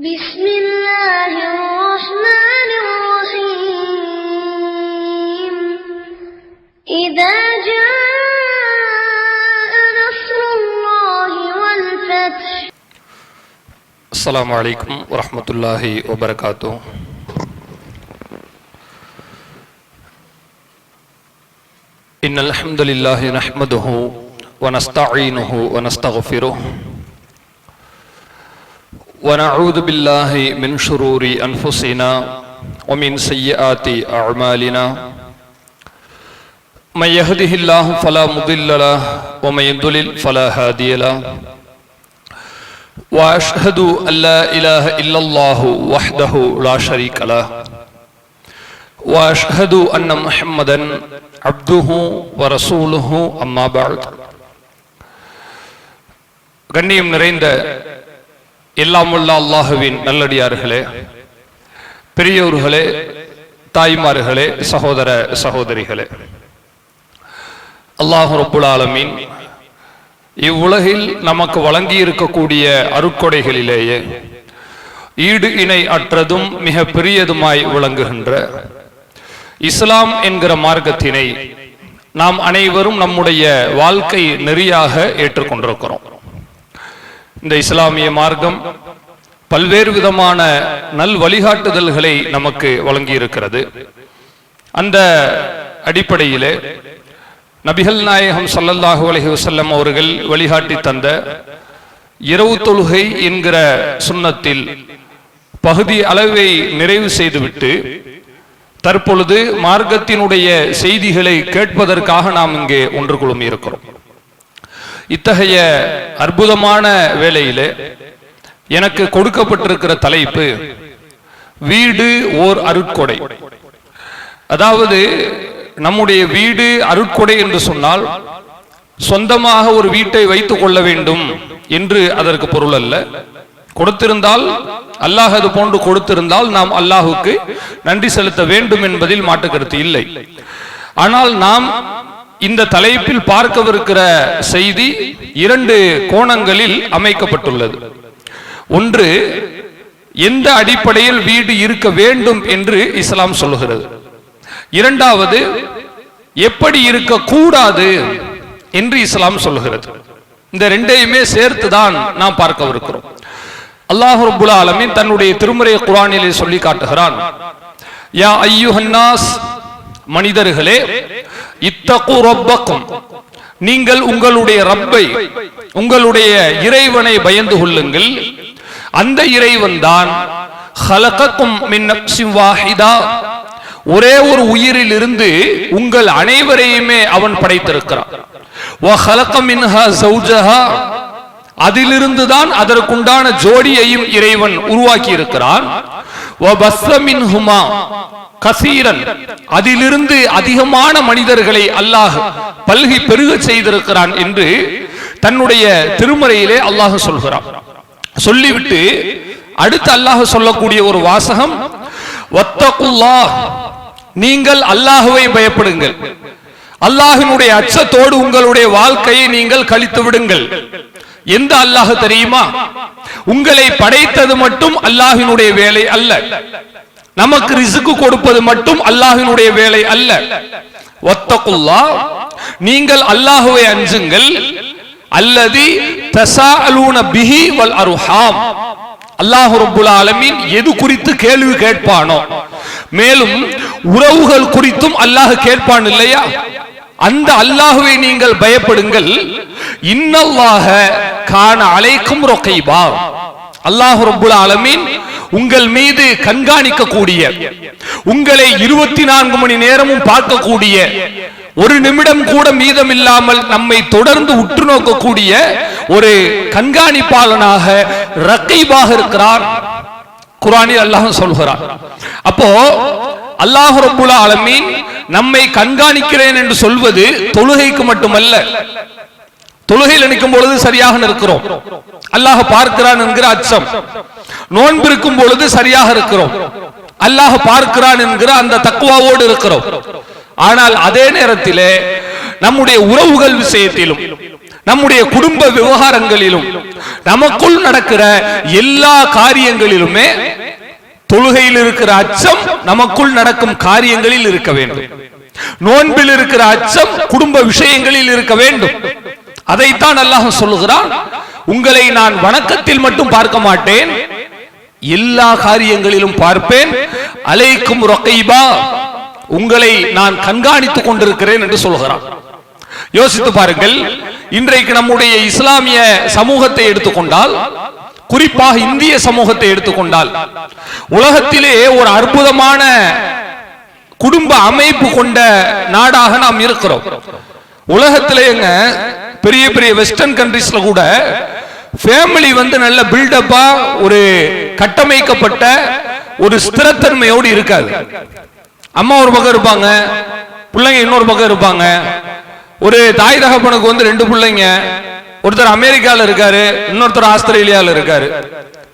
بسم الله الرحمن الرحيم إذا جاء نصر الله والفتح. السلام عليكم ورحمة الله وبركاته. إن الحمد لله نحمده ونستعينه ونستغفره ونعوذ بالله من شرور أنفسنا ومن سيئات أعمالنا من يهده الله فلا مضل له ومن يضلل فلا هادي له وأشهد أن لا إله إلا الله وحده لا شريك له وأشهد أن محمدا عبده ورسوله أما بعد. கண்ணியம் நிறைந்த எல்லாமுள்ள அல்லாஹுவின் நல்லடியார்களே, பெரியோர்களே, தாய்மார்களே, சகோதர சகோதரிகளே, அல்லாஹ் ரப்புல் ஆலமீன் இவ்வுலகில் நமக்கு வழங்கி இருக்கக்கூடிய அருட்கொடைகளிலேயே ஈடு இணை அற்றதும் மிக பெரியதுமாய் விளங்குகின்ற இஸ்லாம் என்கிற மார்க்கத்தினை நாம் அனைவரும் நம்முடைய வாழ்க்கை நெறியாக ஏற்றுக்கொண்டிருக்கிறோம். இந்த இஸ்லாமிய மார்க்கம் பல்வேறு விதமான நல் வழிகாட்டுதல்களை நமக்கு வழங்கி இருக்கிறது. அந்த அடிப்படையிலே நபிகள் நாயகம் ஸல்லல்லாஹு அலைஹி வஸல்லம் அவர்கள் வழிகாட்டி தந்த இரவு தொழுகை என்கிற சுன்னத்தில் பகுதி அளவை நிறைவு செய்துவிட்டு தற்பொழுது மார்க்கத்தினுடைய செய்திகளை கேட்பதற்காக நாம் இங்கே ஒன்று குழுமி இருக்கிறோம். இத்தகைய அற்புதமான வேளையிலே எனக்கு கொடுக்கப்பட்டிருக்கிற தலைப்பு வீடு ஓர் அருட்கொடை. அதாவது நம்முடைய வீடு அருட்கொடை என்று சொன்னால் சொந்தமாக ஒரு வீட்டை வைத்துக் கொள்ள வேண்டும் என்று அதற்கு பொருள் அல்ல. கொடுத்திருந்தால் அல்லாஹ் அது போன்று கொடுத்திருந்தால் நாம் அல்லாஹுக்கு நன்றி செலுத்த வேண்டும் என்பதில் மாற்று கருத்து இல்லை. ஆனால் நாம் இந்த தலைப்பில் பார்க்கவிருக்கிற செய்தி இரண்டு கோணங்களில் அமைக்கப்பட்டுள்ளது. ஒன்று, எந்த அடிப்படையில் வீடு இருக்க வேண்டும் என்று இஸ்லாம் சொல்லுகிறது. இரண்டாவது, எப்படி இருக்கக்கூடாது என்று இஸ்லாம் சொல்லுகிறது. இந்த ரெண்டையுமே சேர்த்துதான் நாம் பார்க்கவிருக்கிறோம். அல்லாஹ் ரப்புல் ஆலமீன் தன்னுடைய திருமறை குர்ஆனிலே சொல்லி காட்டுகிறான், யா அய்யுஹன்னாஸ், மனிதர்களே, இத்தகு ரப்பக்கும், நீங்கள் உங்களுடைய ரப்பை, உங்களுடைய இறைவனை பயந்து கொள்ளுங்கள். அந்த இறைவன் தான் ஹலகக்கும் மின் நஃப்ஸின் வாஹிதா, ஒரே ஒரு உயிரில் இருந்து உங்கள் அனைவரையுமே அவன் படைத்திருக்கிறான். வ ஹலக மின்ஹா ஸௌஜஹா, அதிலிருந்து தான் அதற்குண்டான ஜோடியையும் இறைவன் உருவாக்கி இருக்கிறான். வ பஸ்ஸ மின்ஹுமா கசீரன், அதிலிருந்து அதிகமான மனிதர்களை அல்லாஹ் பல்கி பெருக செய்திருக்கிறான் என்று தன்னுடைய திருமறையிலே அல்லாஹ் சொல்கிறான். சொல்லிவிட்டு அடுத்து அல்லாஹ் சொல்லக்கூடிய ஒரு வாசகம், வத்தகுல்லாஹ், நீங்கள் அல்லாஹ்வை பயப்படுங்கள். அல்லாஹ்வினுடைய அச்சத்தோடு உங்களுடைய வாழ்க்கையை நீங்கள் கழித்து விடுங்கள். எந்த அல்லாஹ் தெரியுமா? உங்களை படைத்தது மட்டும் அல்லாஹ்வினுடைய வேலை அல்ல. நமக்கு ரிஸ்க் கொடுப்பது மட்டும் அல்லாஹ்வினுடைய வேலை அல்ல. வத்தகுல்லாஹ், நீங்கள் அல்லாஹ்வை அஞ்சுங்கள். அல்லதி தஸாஅலூன பிஹி வல் அர்ஹாம், அல்லாஹ் ரப்புல் ஆலமீன் எது குறித்து கேள்வி கேட்பானோ, மேலும் உறவுகள் குறித்தும் அல்லாஹ் கேட்பான் இல்லையா, அந்த அல்லாஹ்வை நீங்கள் பயப்படுங்கள். இன்னல்லாஹ கான அலைக்கும் ரகீபா, அல்லாஹ் ரப்புல் ஆலமீன் உங்கள் மீது கண்காணிக்க கூடிய, உங்களை 24 மணி நேரமும் பார்க்கக்கூடிய, ஒரு நிமிடம் கூட மீதம் இல்லாமல் நம்மை தொடர்ந்து உற்று நோக்கக்கூடிய ஒரு கண்காணிப்பாளனாக ரகீபாக இருக்கிறார். குர்ஆனில் அல்லாஹ் சொல்கிறார். அப்போ அல்லாஹ் ரப்புல் ஆலமீன் நம்மை கண்காணிக்கிறேன் என்று சொல்வது தொழுகைக்கு மட்டுமல்ல. தொழுகையில் நிற்கும் பொழுது சரியாக இருக்கிறோம், அல்லாஹ் பார்க்கிறான் என்கிற அச்சம். நோன்பு இருக்கும் பொழுது சரியாக இருக்கிறோம், அல்லாஹ் பார்க்கிறான் என்கிற அந்த தக்வாவோடு இருக்கிறோம். ஆனால் அதே நேரத்திலே நம்முடைய உறவுகள் விஷயத்திலும் நம்முடைய குடும்ப விவகாரங்களிலும் நமக்குள் நடக்கிற எல்லா காரியங்களிலுமே தொழுகையில் இருக்கிற அச்சம் நமக்குள் நடக்கும் காரியங்களில் இருக்க வேண்டும். நோன்பில் இருக்கிற அச்சம் குடும்ப விஷயங்களில் இருக்க வேண்டும். அதைத்தான் அல்லாஹ் சொல்லுகிறான், உங்களை நான் வணக்கத்தில் மட்டும் பார்க்க மாட்டேன், எல்லா காரியங்களிலும் பார்ப்பேன். அலைக்கும் ரகீபா, உங்களை நான் கண்காணித்துக் கொண்டிருக்கிறேன் என்று சொல்கிறான். யோசித்து பாருங்கள், இன்றைக்கு நம்முடைய இஸ்லாமிய சமூகத்தை எடுத்துக்கொண்டால், குறிப்பாக இந்திய சமூகத்தை எடுத்துக்கொண்டால், உலகத்திலே ஒரு அற்புதமான குடும்ப அமைப்பு கொண்ட நாடாக நாம் இருக்கிறோம். உலகத்திலேங்க பெரிய பெரிய வெஸ்டர்ன் கண்ட்ரீஸ்ல கூட ஃபேமிலி நல்ல பில்டப்பா ஒரு கட்டமைக்கப்பட்ட ஒரு ஸ்திரத்தன்மையோடு இருக்காது. அம்மா ஒரு பக்கம் இருப்பாங்க, பிள்ளைங்க இன்னொரு பக்கம் இருப்பாங்க. ஒரு தாய் தகப்பனுக்கு 2 பிள்ளைங்க, ஒருத்தர் அமெரிக்கால இருக்காரு, இன்னொருத்தர் ஆஸ்திரேலியால இருக்காரு.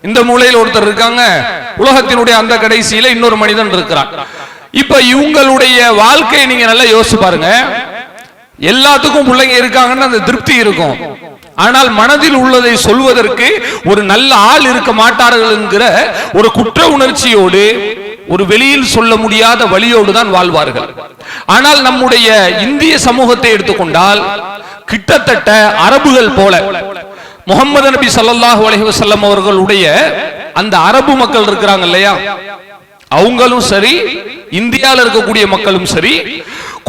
இந்த மூலையில் ஒருத்தர் இருக்காங்க, உலகத்தினுடைய அந்த கடைசியில இன்னொரு மனிதன் இருக்கிறான். இப்ப இவங்களுடைய வாழ்க்கையை நீங்க நல்லா யோசிச்சு பாருங்க. எல்லாத்துக்கும் பிள்ளைங்க இருக்காங்கன்னு அந்த திருப்தி இருக்கும். ஆனால் மனதில் உள்ளதை சொல்வதற்கு ஒரு நல்ல ஆள் இருக்க மாட்டார்கள் என்கிற ஒரு குற்ற உணர்ச்சியோடு, ஒரு வெளியில் சொல்ல முடியாத வழியோடு தான் வாழ்வார்கள். ஆனால் நம்முடைய இந்திய சமூகத்தை எடுத்துக்கொண்டால், கிட்டத்தட்ட அரபுகள் போல முஹம்மது நபி ஸல்லல்லாஹு அலைஹி வஸல்லம் அவர்களுடைய அந்த அரபு மக்கள் இருக்கிறாங்க இல்லையா, அவங்களும் சரி, இந்தியாவில் இருக்கக்கூடிய மக்களும் சரி,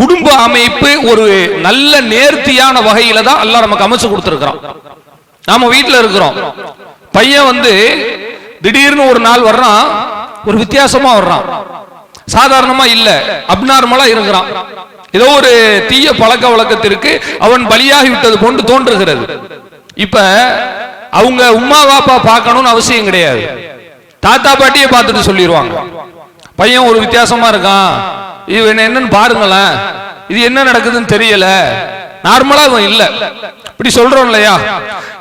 குடும்ப அமைப்பு ஒரு நல்ல நேர்த்தியான வகையில தான் அல்லாஹ் நமக்கு அமைச்சு கொடுத்திருக்கிறான். நாம வீட்டில் இருக்கிறோம், பையன் திடீர்னு ஒரு நாள் வர்றான், ஒரு வித்தியாசமா வர்றான், சாதாரணமா இல்ல, அப்நார்மலா இருக்கிறான். ஏதோ ஒரு தீய பழக்க வழக்கத்திற்கு அவன் பலியாகி விட்டது போன்று தோன்றுகிறது. இப்ப அவங்க உம்மா வாப்பா பார்க்கணும்னு அவசியம் கிடையாது, தாத்தா பாட்டியை பார்த்துட்டு சொல்லிடுவாங்க, பையன் ஒரு வித்தியாசமா இருக்கான், இவன் என்னன்னு பாருங்களேன், இது என்ன நடக்குதுன்னு தெரியல, நார்மலா அவன் இல்ல, இப்படி சொல்றோம் இல்லையா.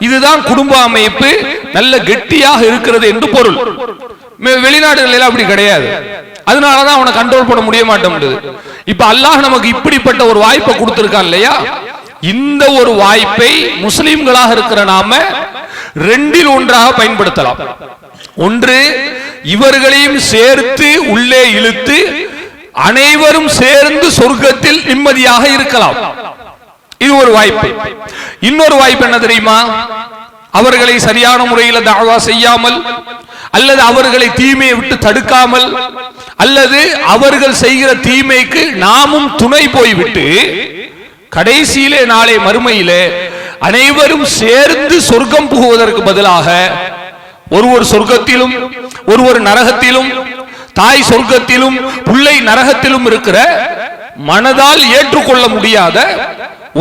இதுதான் குடும்ப அமைப்பு நல்ல கெட்டியாக இருக்கிறது என்று பொருள். வெளிநாடுகளில் அப்படி கிடையாது, அதனாலதான் அவனை கண்ட்ரோல் பண்ண முடிய மாட்டேங்குது. இப்ப அல்லாஹ் நமக்கு இப்படிப்பட்ட ஒரு வாய்ப்பை கொடுத்திருக்கான் இல்லையா. இந்த ஒரு வாய்ப்பை முஸ்லிம்களாக இருக்கிற நாம 2இல் ஒன்றாக பயன்படுத்தலாம். ஒன்று, இவர்களையும் சேர்த்து உள்ளே இழுத்து அனைவரும் சேர்ந்து சொர்க்கத்தில் நிம்மதியாக இருக்கலாம், இது ஒரு வாய்ப்பு. இன்னொரு வாய்ப்பு என்ன தெரியுமா, அவர்களை சரியான முறையில் தஅவா செய்யாமல், அல்லது அவர்களை தீமையை விட்டு தடுக்காமல், அல்லது அவர்கள் செய்கிற தீமைக்கு நாமும் துணை போய்விட்டு கடைசியிலே நாளை மறுமையிலே அனைவரும் சேர்ந்து சொர்க்கம் புகுவதற்கு பதிலாக ஒருவர் சொர்க்கத்திலும் ஒருவர் நரகத்திலும், தாய் சொர்க்கத்திலும் பிள்ளை நரகத்திலும் இருக்கிற மனதால் ஏற்றுக்கொள்ள முடியாத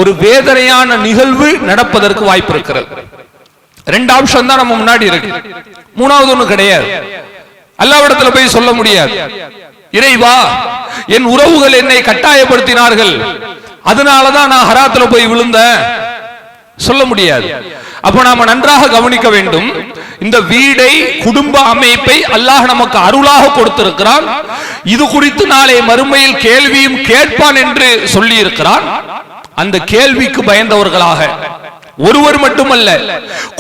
ஒரு வேதனையான நிகழ்வு நடப்பதற்கு வாய்ப்பு இருக்கிறது. 2 ஆப்ஷன் தான் நம்ம முன்னாடி இருக்கு, 3வது ஒண்ணு கிடையாது. அல்லாஹ்விடத்துல போய் சொல்ல முடியாது, இறைவா என் உறவுகள் என்னை கட்டாயப்படுத்தினார்கள், அதனாலதான் நான் ஹராத்துல போய் விழுந்தேன், சொல்ல முடியாது. அப்ப நாம நன்றாக கவனிக்க வேண்டும், இந்த வீடை, குடும்ப அமைப்பை அல்லாஹ் நமக்கு அருளாக கொடுத்திருக்கிறான். இது குறித்து நாளை மறுமையில் கேள்வியும் கேட்பான் என்று சொல்லி இருக்கிறான். அந்த கேள்விக்கு பயந்தவர்களாக ஒருவர் மட்டுமல்ல,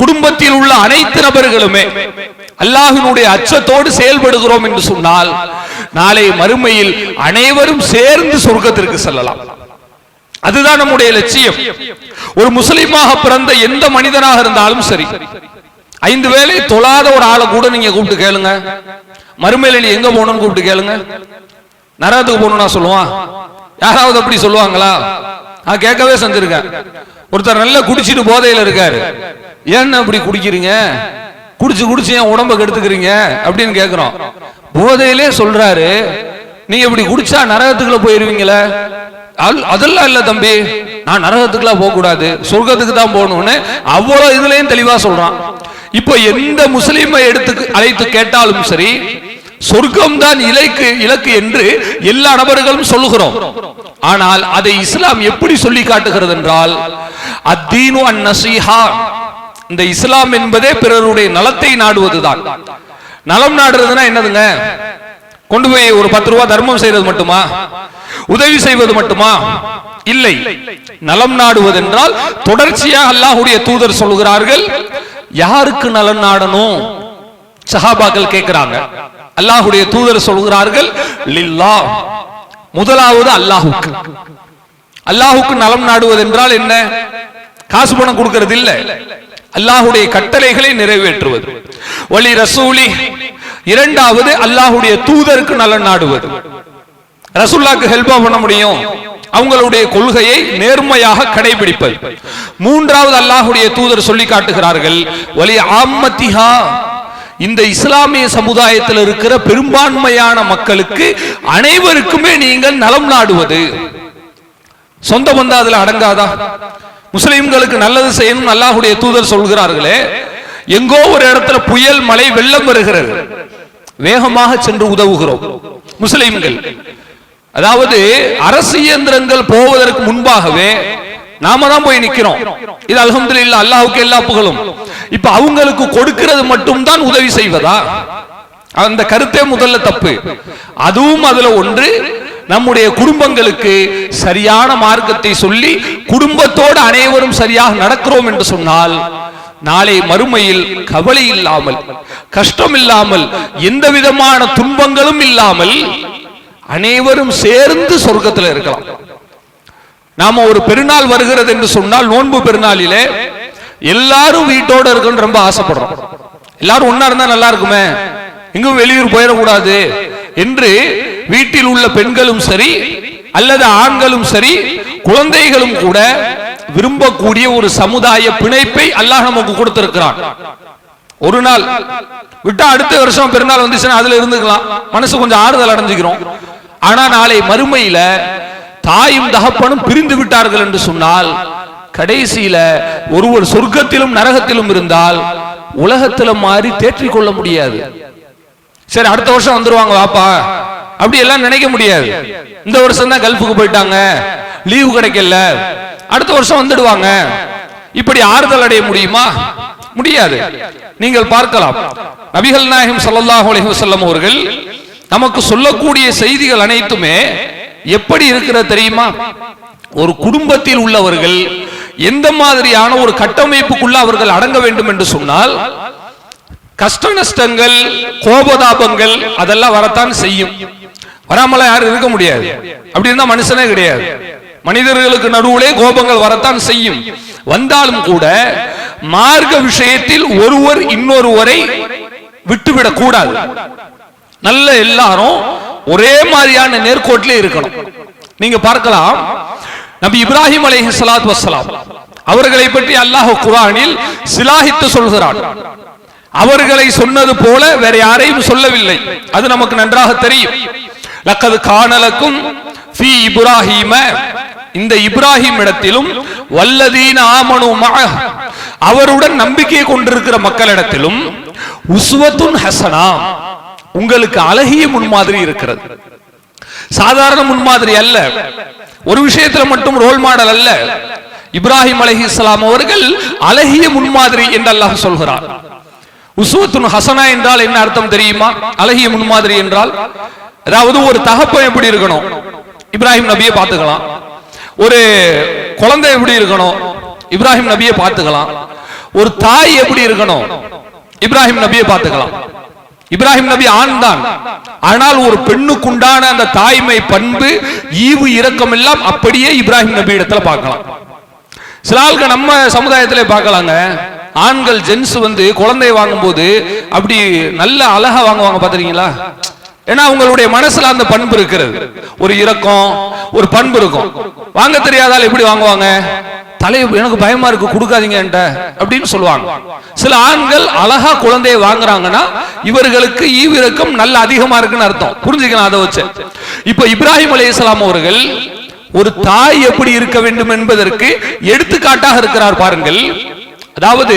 குடும்பத்தில் உள்ள அனைத்து நபர்களுமே அல்லாஹ்வினுடைய அச்சத்தோடு செயல்படுகிறோம் என்று சொன்னால் நாளை மறுமையில் அனைவரும் சேர்ந்து சொர்க்கத்திற்கு செல்லலாம். அதுதான் நம்முடைய லட்சியம். ஒரு முஸ்லிமாக பிறந்த எந்த மனிதனாக இருந்தாலும் சரி, 5 வேளை தொழாத ஒரு ஆளை கூட நீங்க கூப்பிட்டு கேளுங்க, மறுமையில நீ எங்க போகணும்னு கூப்பிட்டு கேளுங்க, நரகத்துக்கு போகணும்னா சொல்லுவான்? யாராவது அப்படி சொல்லுவாங்களா? நான் கேட்கவே செஞ்சிருக்கேன். ஒருத்தர் நல்லா குடிச்சிட்டு போதையில இருக்காரு, ஏன்னு அப்படி குடிக்கிறீங்க, குடிச்சு ஏன் உடம்ப கெடுத்துக்கிறீங்க அப்படின்னு கேட்கிறோம். போதையிலே சொல்றாரு, நீங்க இப்படி குடிச்சா நரகத்துக்குள்ள போயிருவீங்களே. அதெல்லாம் இல்ல தம்பி, நான் நரகத்துக்குலாம் போக கூடாது, சொர்க்கத்துக்கு தான் போகணும்னு அவ்வளவு இதுலயும் தெளிவா சொல்றான். இப்போ எந்த முஸ்லீமை அழைத்து கேட்டாலும் சரி, சொர்க்கம் தான் இலக்கு என்று எல்லா நபர்களும் சொல்லுகிறோம். ஆனால் அதை இஸ்லாம் எப்படி சொல்லி காட்டுகிறது என்றால், அத்தீனு அன்-நஸீஹா, இந்த இஸ்லாம் என்பதே பிறருடைய நலத்தை நாடுவதுதான். நலம் நாடுறதுன்னா என்னதுங்க? கொண்டு போய் ஒரு 10 ரூபாய் தர்மம் செய்வது மட்டுமா? உதவி செய்வது மட்டுமா? இல்லை. நலம் நாடுவது என்றால் தொடர்ச்சியாக அல்லாஹ்வுடைய தூதர் சொல்கிறார்கள், யாருக்கு நலன் நாடணும்? சஹாபாக்கள் கேட்கிறாங்க. அல்லாஹ்வுடைய தூதர் சொல்கிறார்கள், லில்லாஹ், முதலாவது அல்லாஹ்வுக்கு. அல்லாஹ்வுக்கு நலம் நாடுவது என்றால் என்ன? காசு பணம் கொடுக்கிறது இல்ல, அல்லாஹ்வுடைய கட்டளைகளை நிறைவேற்றுவது. வலி ரசூலி, இரண்டாவது அல்லாஹ்வுடைய தூதருக்கு நலன் நாடுவது. ரசூலுல்லாஹ்க்கு ஹெல்ப்பா பண்ண முடியும், அவங்களுடைய கொள்கையை நேர்மையாக கடைபிடிப்பது. மூன்றாவது அல்லாஹ்வுடைய தூதர் சொல்லி காட்டுகிறார்கள், வலி ஆம்மத்திஹா, இந்த இஸ்லாமிய சமுதாயத்தில் இருக்கிற பெரும்பான்மையான மக்களுக்கு அனைவருக்குமே நீங்கள் நலம் நாடுவது. சொந்த பந்தா அதுல அடங்காதா? முஸ்லிம்களுக்கு நல்லது செய்யணும் அல்லாஹ்வுடைய தூதர் சொல்கிறார்களே, எங்கோ ஒரு இடத்துல புயல், மழை, வெள்ளம் வருகிறது, வேகமாக சென்று உதவுகிறோம் முஸ்லிம்கள். அதாவது அரசு இயந்திரங்கள் போவதற்கு முன்பாகவே நாம தான் போய் நிக்கிறோம். இது அல்ஹம்துலில்லாஹ், அல்லாஹ்வுக்கு எல்லா புகழும். இப்ப அவங்களுக்கு கொடுக்கிறது மட்டும் தான் உதவி செய்வதா? அந்த கருத்தே முதல்ல தப்பு. அதுவும் அதுல ஒன்று, நம்முடைய குடும்பங்களுக்கு சரியான மார்க்கத்தை சொல்லி குடும்பத்தோடு அனைவரும் சரியாக நடக்கிறோம் என்று சொன்னால், நாளை மறுமையில் கவலை இல்லாமல், கஷ்டம் இல்லாமல், எந்த விதமான துன்பங்களும் இல்லாமல் அனைவரும் சேர்ந்து சொர்க்கத்தில் இருக்கலாம். நாம ஒரு பெருநாள் வருகிறது என்று சொன்னால், நோன்பு பெருநாளிலே எல்லாரும் வீட்டோட இருக்கணும் ரொம்ப ஆசைப்படுறோம். எல்லாரும் ஒன்னா இருந்தா நல்லா இருக்குமே, எங்கும் வெளியூர் போயிடக்கூடாது என்று வீட்டில் உள்ள பெண்களும் சரி அல்லது ஆண்களும் சரி குழந்தைகளும் கூட விரும்பக்கூடிய ஒரு சமுதாய பிணைப்பை அல்லாஹ் நமக்கு கொடுத்திருக்கிறான். ஒரு நாள் விட்டா அடுத்த வருஷம் பெருநாள் வந்துச்சுன்னா அதுல இருந்துக்கலாம், மனசு கொஞ்சம் ஆறுதல் அடைஞ்சுக்கிறோம். ஆனா நாளை மறுமையில தாயும் தகப்பனும் பிரிந்து விட்டார்கள் என்று சொன்னால், கடைசியில ஒருவர் சொர்க்கத்திலும் நரகத்திலும் இருந்தால் உலகத்துல மாறி தேற்றிக் கொள்ள முடியாது. சரி அடுத்த வருஷம் வந்துருவாங்க வாப்பா அப்படி எல்லாம் நினைக்க முடியாது. இந்த வருஷம் தான் கல்ஃபுக்கு போயிட்டாங்க, லீவு கிடைக்கல, அடுத்த வருஷம் வந்துடுவாங்க, இப்படி ஆறுதல் அடைய முடியுமா? முடியாது. நீங்கள் பார்க்கலாம், நபிகள் நாயகம் ஸல்லல்லாஹு அலைஹி வஸல்லம் அவர்கள் நமக்கு சொல்லக்கூடிய செய்திகள் அனைத்துமே எப்படி இருக்கிறது தெரியுமா? ஒரு குடும்பத்தில் உள்ளவர்கள் எந்த மாதிரியான ஒரு கட்டமைப்புக்குள்ள அவர்கள் அடங்க வேண்டும் என்று சொன்னால், கஷ்ட நஷ்டங்கள், கோபதாபங்கள் அதெல்லாம் வரத்தான் செய்யும். வராமல யாரும் இருக்க முடியாது. அப்படி இருந்தா மனுஷனே கிடையாது. மனிதர்களுக்கு நடுவுலே கோபங்கள் வரத்தான் செய்யும். வந்தாலும் கூட மார்க்க விஷயத்தில் ஒருவர் இன்னொருவரை விட்டுவிடக் கூடாது. நல்ல எல்லாரும் ஒரே மாதிரியான நேர்கோட்டிலே இருக்கணும். நீங்க பார்க்கலாம், நபி இப்ராஹிம் அலைஹிஸ்ஸலாத்து வஸ்ஸலாம் அவர்களை பற்றி அல்லாஹ் குர்ஆனில் சிலாஹித்து சொல்கிறான். அவர்களை சொன்னது போல வேற யாரையும் சொல்லவில்லை, அது நமக்கு நன்றாக தெரியும். லக்கது கானலக்கும் ஃபீ இப்ராஹீம, இந்த இப்ராஹிம் இடத்திலும், வல்லதீன ஆமனு மஅஹ், அவருடன் நம்பிக்கை கொண்டிருக்கிற மக்களிடத்திலும், உஸ்வத்துன் ஹஸனா, உங்களுக்கு அழகிய முன்மாதிரி இருக்கிறது. சாதாரண முன்மாதிரி அல்ல, ஒரு விஷயத்துல மட்டும் ரோல் மாடல் அல்ல. இப்ராஹிம் அலைஹிஸ்ஸலாம் அவர்கள் அழகிய முன்மாதிரி என்று அல்லாஹ் சொல்கிறார். உஸ்வத்துன் ஹஸனா என்றால் என்ன அர்த்தம் தெரியுமா? அழகிய முன்மாதிரி என்றால், அதாவது ஒரு தகப்பன் எப்படி இருக்கணும், இப்ராஹிம் நபியை பார்த்துக்கலாம். ஒரு குழந்தை எப்படி இருக்கணும், இப்ராஹிம் நபியை பார்த்துக்கலாம். ஒரு தாய் எப்படி இருக்கணும், இப்ராஹிம் நபியை பார்த்துக்கலாம். இப்ராஹிம் நபி ஆண் தான், ஆனால் ஒரு பெண்ணுக்குண்டான அந்த தாய்மை பண்பு, ஈவு இரக்கம் எல்லாம் அப்படியே இப்ராஹிம் நபி இடத்துல பார்க்கலாம். சில ஆளுக்கு நம்ம சமுதாயத்திலே பார்க்கலாங்க, ஆண்கள் ஜென்ஸ் குழந்தை வாங்கும் போது அப்படி நல்ல அழகா வாங்குவாங்க, பாத்துறீங்களா? ஏன்னா அவங்களுடைய மனசுல அந்த பண்பு இருக்கிறது, ஒரு இரக்கம், ஒரு பண்பு இருக்கும். வாங்க தெரியாதால எப்படி வாங்குவாங்க? தலை எனக்கு பயமா இருக்கு கொடுக்காதீங்க அப்படின்னு சொல்லுவாங்க. சில ஆண்கள் அழகா குழந்தையை வாங்குறாங்கன்னா இவர்களுக்கு ஈவிரக்கம் நல்ல அதிகமா இருக்குன்னு அர்த்தம், புரிஞ்சுக்கலாம் அதை வச்சு. இப்ப இப்ராஹிம் அலைஹிஸ்ஸலாம் அவர்கள் ஒரு தாய் எப்படி இருக்க வேண்டும் என்பதற்கு எடுத்துக்காட்டாக இருக்கிறார் பாருங்கள். அதாவது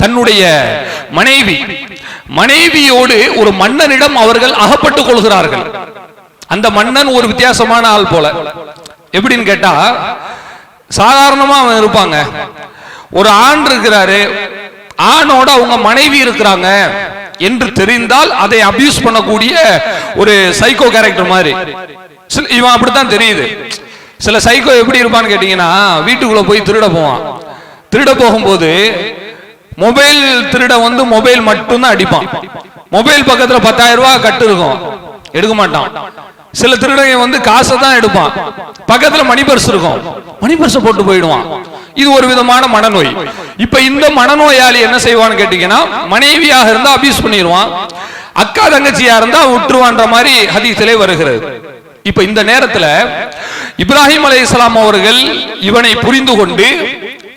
தன்னுடைய மனைவியோடு ஒரு மன்னனிடம் அவர்கள் அகப்பட்டுக் கொள்கிறார்கள். அந்த மன்னன் ஒரு வித்தியாசமான ஆள் போல. எப்படின்னு கேட்டா, சாதாரணமா அவன் இருப்பாங்க. ஒரு ஆண் இருக்கிறாரு, ஆணோட அவங்க மனைவி இருக்கிறாங்க என்று தெரிந்தால் அதை அபியூஸ் பண்ணக்கூடிய ஒரு சைக்கோ கேரக்டர் மாதிரி இவன் அப்படித்தான் தெரியுது. சில சைக்கோ எப்படி இருப்பான்னு கேட்டீங்கன்னா, வீட்டுக்குள்ள போய் திருட போவான். திருட போகும்போது மொபைல் திருட வந்து மொபைல் மட்டும்தான் அடிப்பான். மொபைல் பக்கத்துல 10,000 ரூபாய் கட்டு இருக்கும், எடுக்க மாட்டான். சில திருடங்க வந்து காசை தான் எடுப்பான், பக்கத்துல மணி பர்ஸ் இருக்கும், மணி பர்ஸ் போட்டு போயிடுவான். இது ஒரு விதமான மனநோய். இப்ப இந்த மனநோயாளி என்ன செய்வான்னு கேட்டீங்கன்னா, மனைவியாக இருந்தா அபியூஸ் பண்ணிடுவான், அக்கா தங்கச்சியா இருந்தா விட்டுருவான்ற மாதிரி ஹதீஸிலே வருகிறது. இப்ப இந்த நேரத்துல இப்ராஹிம் அலைஹிஸ்ஸலாம் அவர்கள் இவனை புரிந்து கொண்டு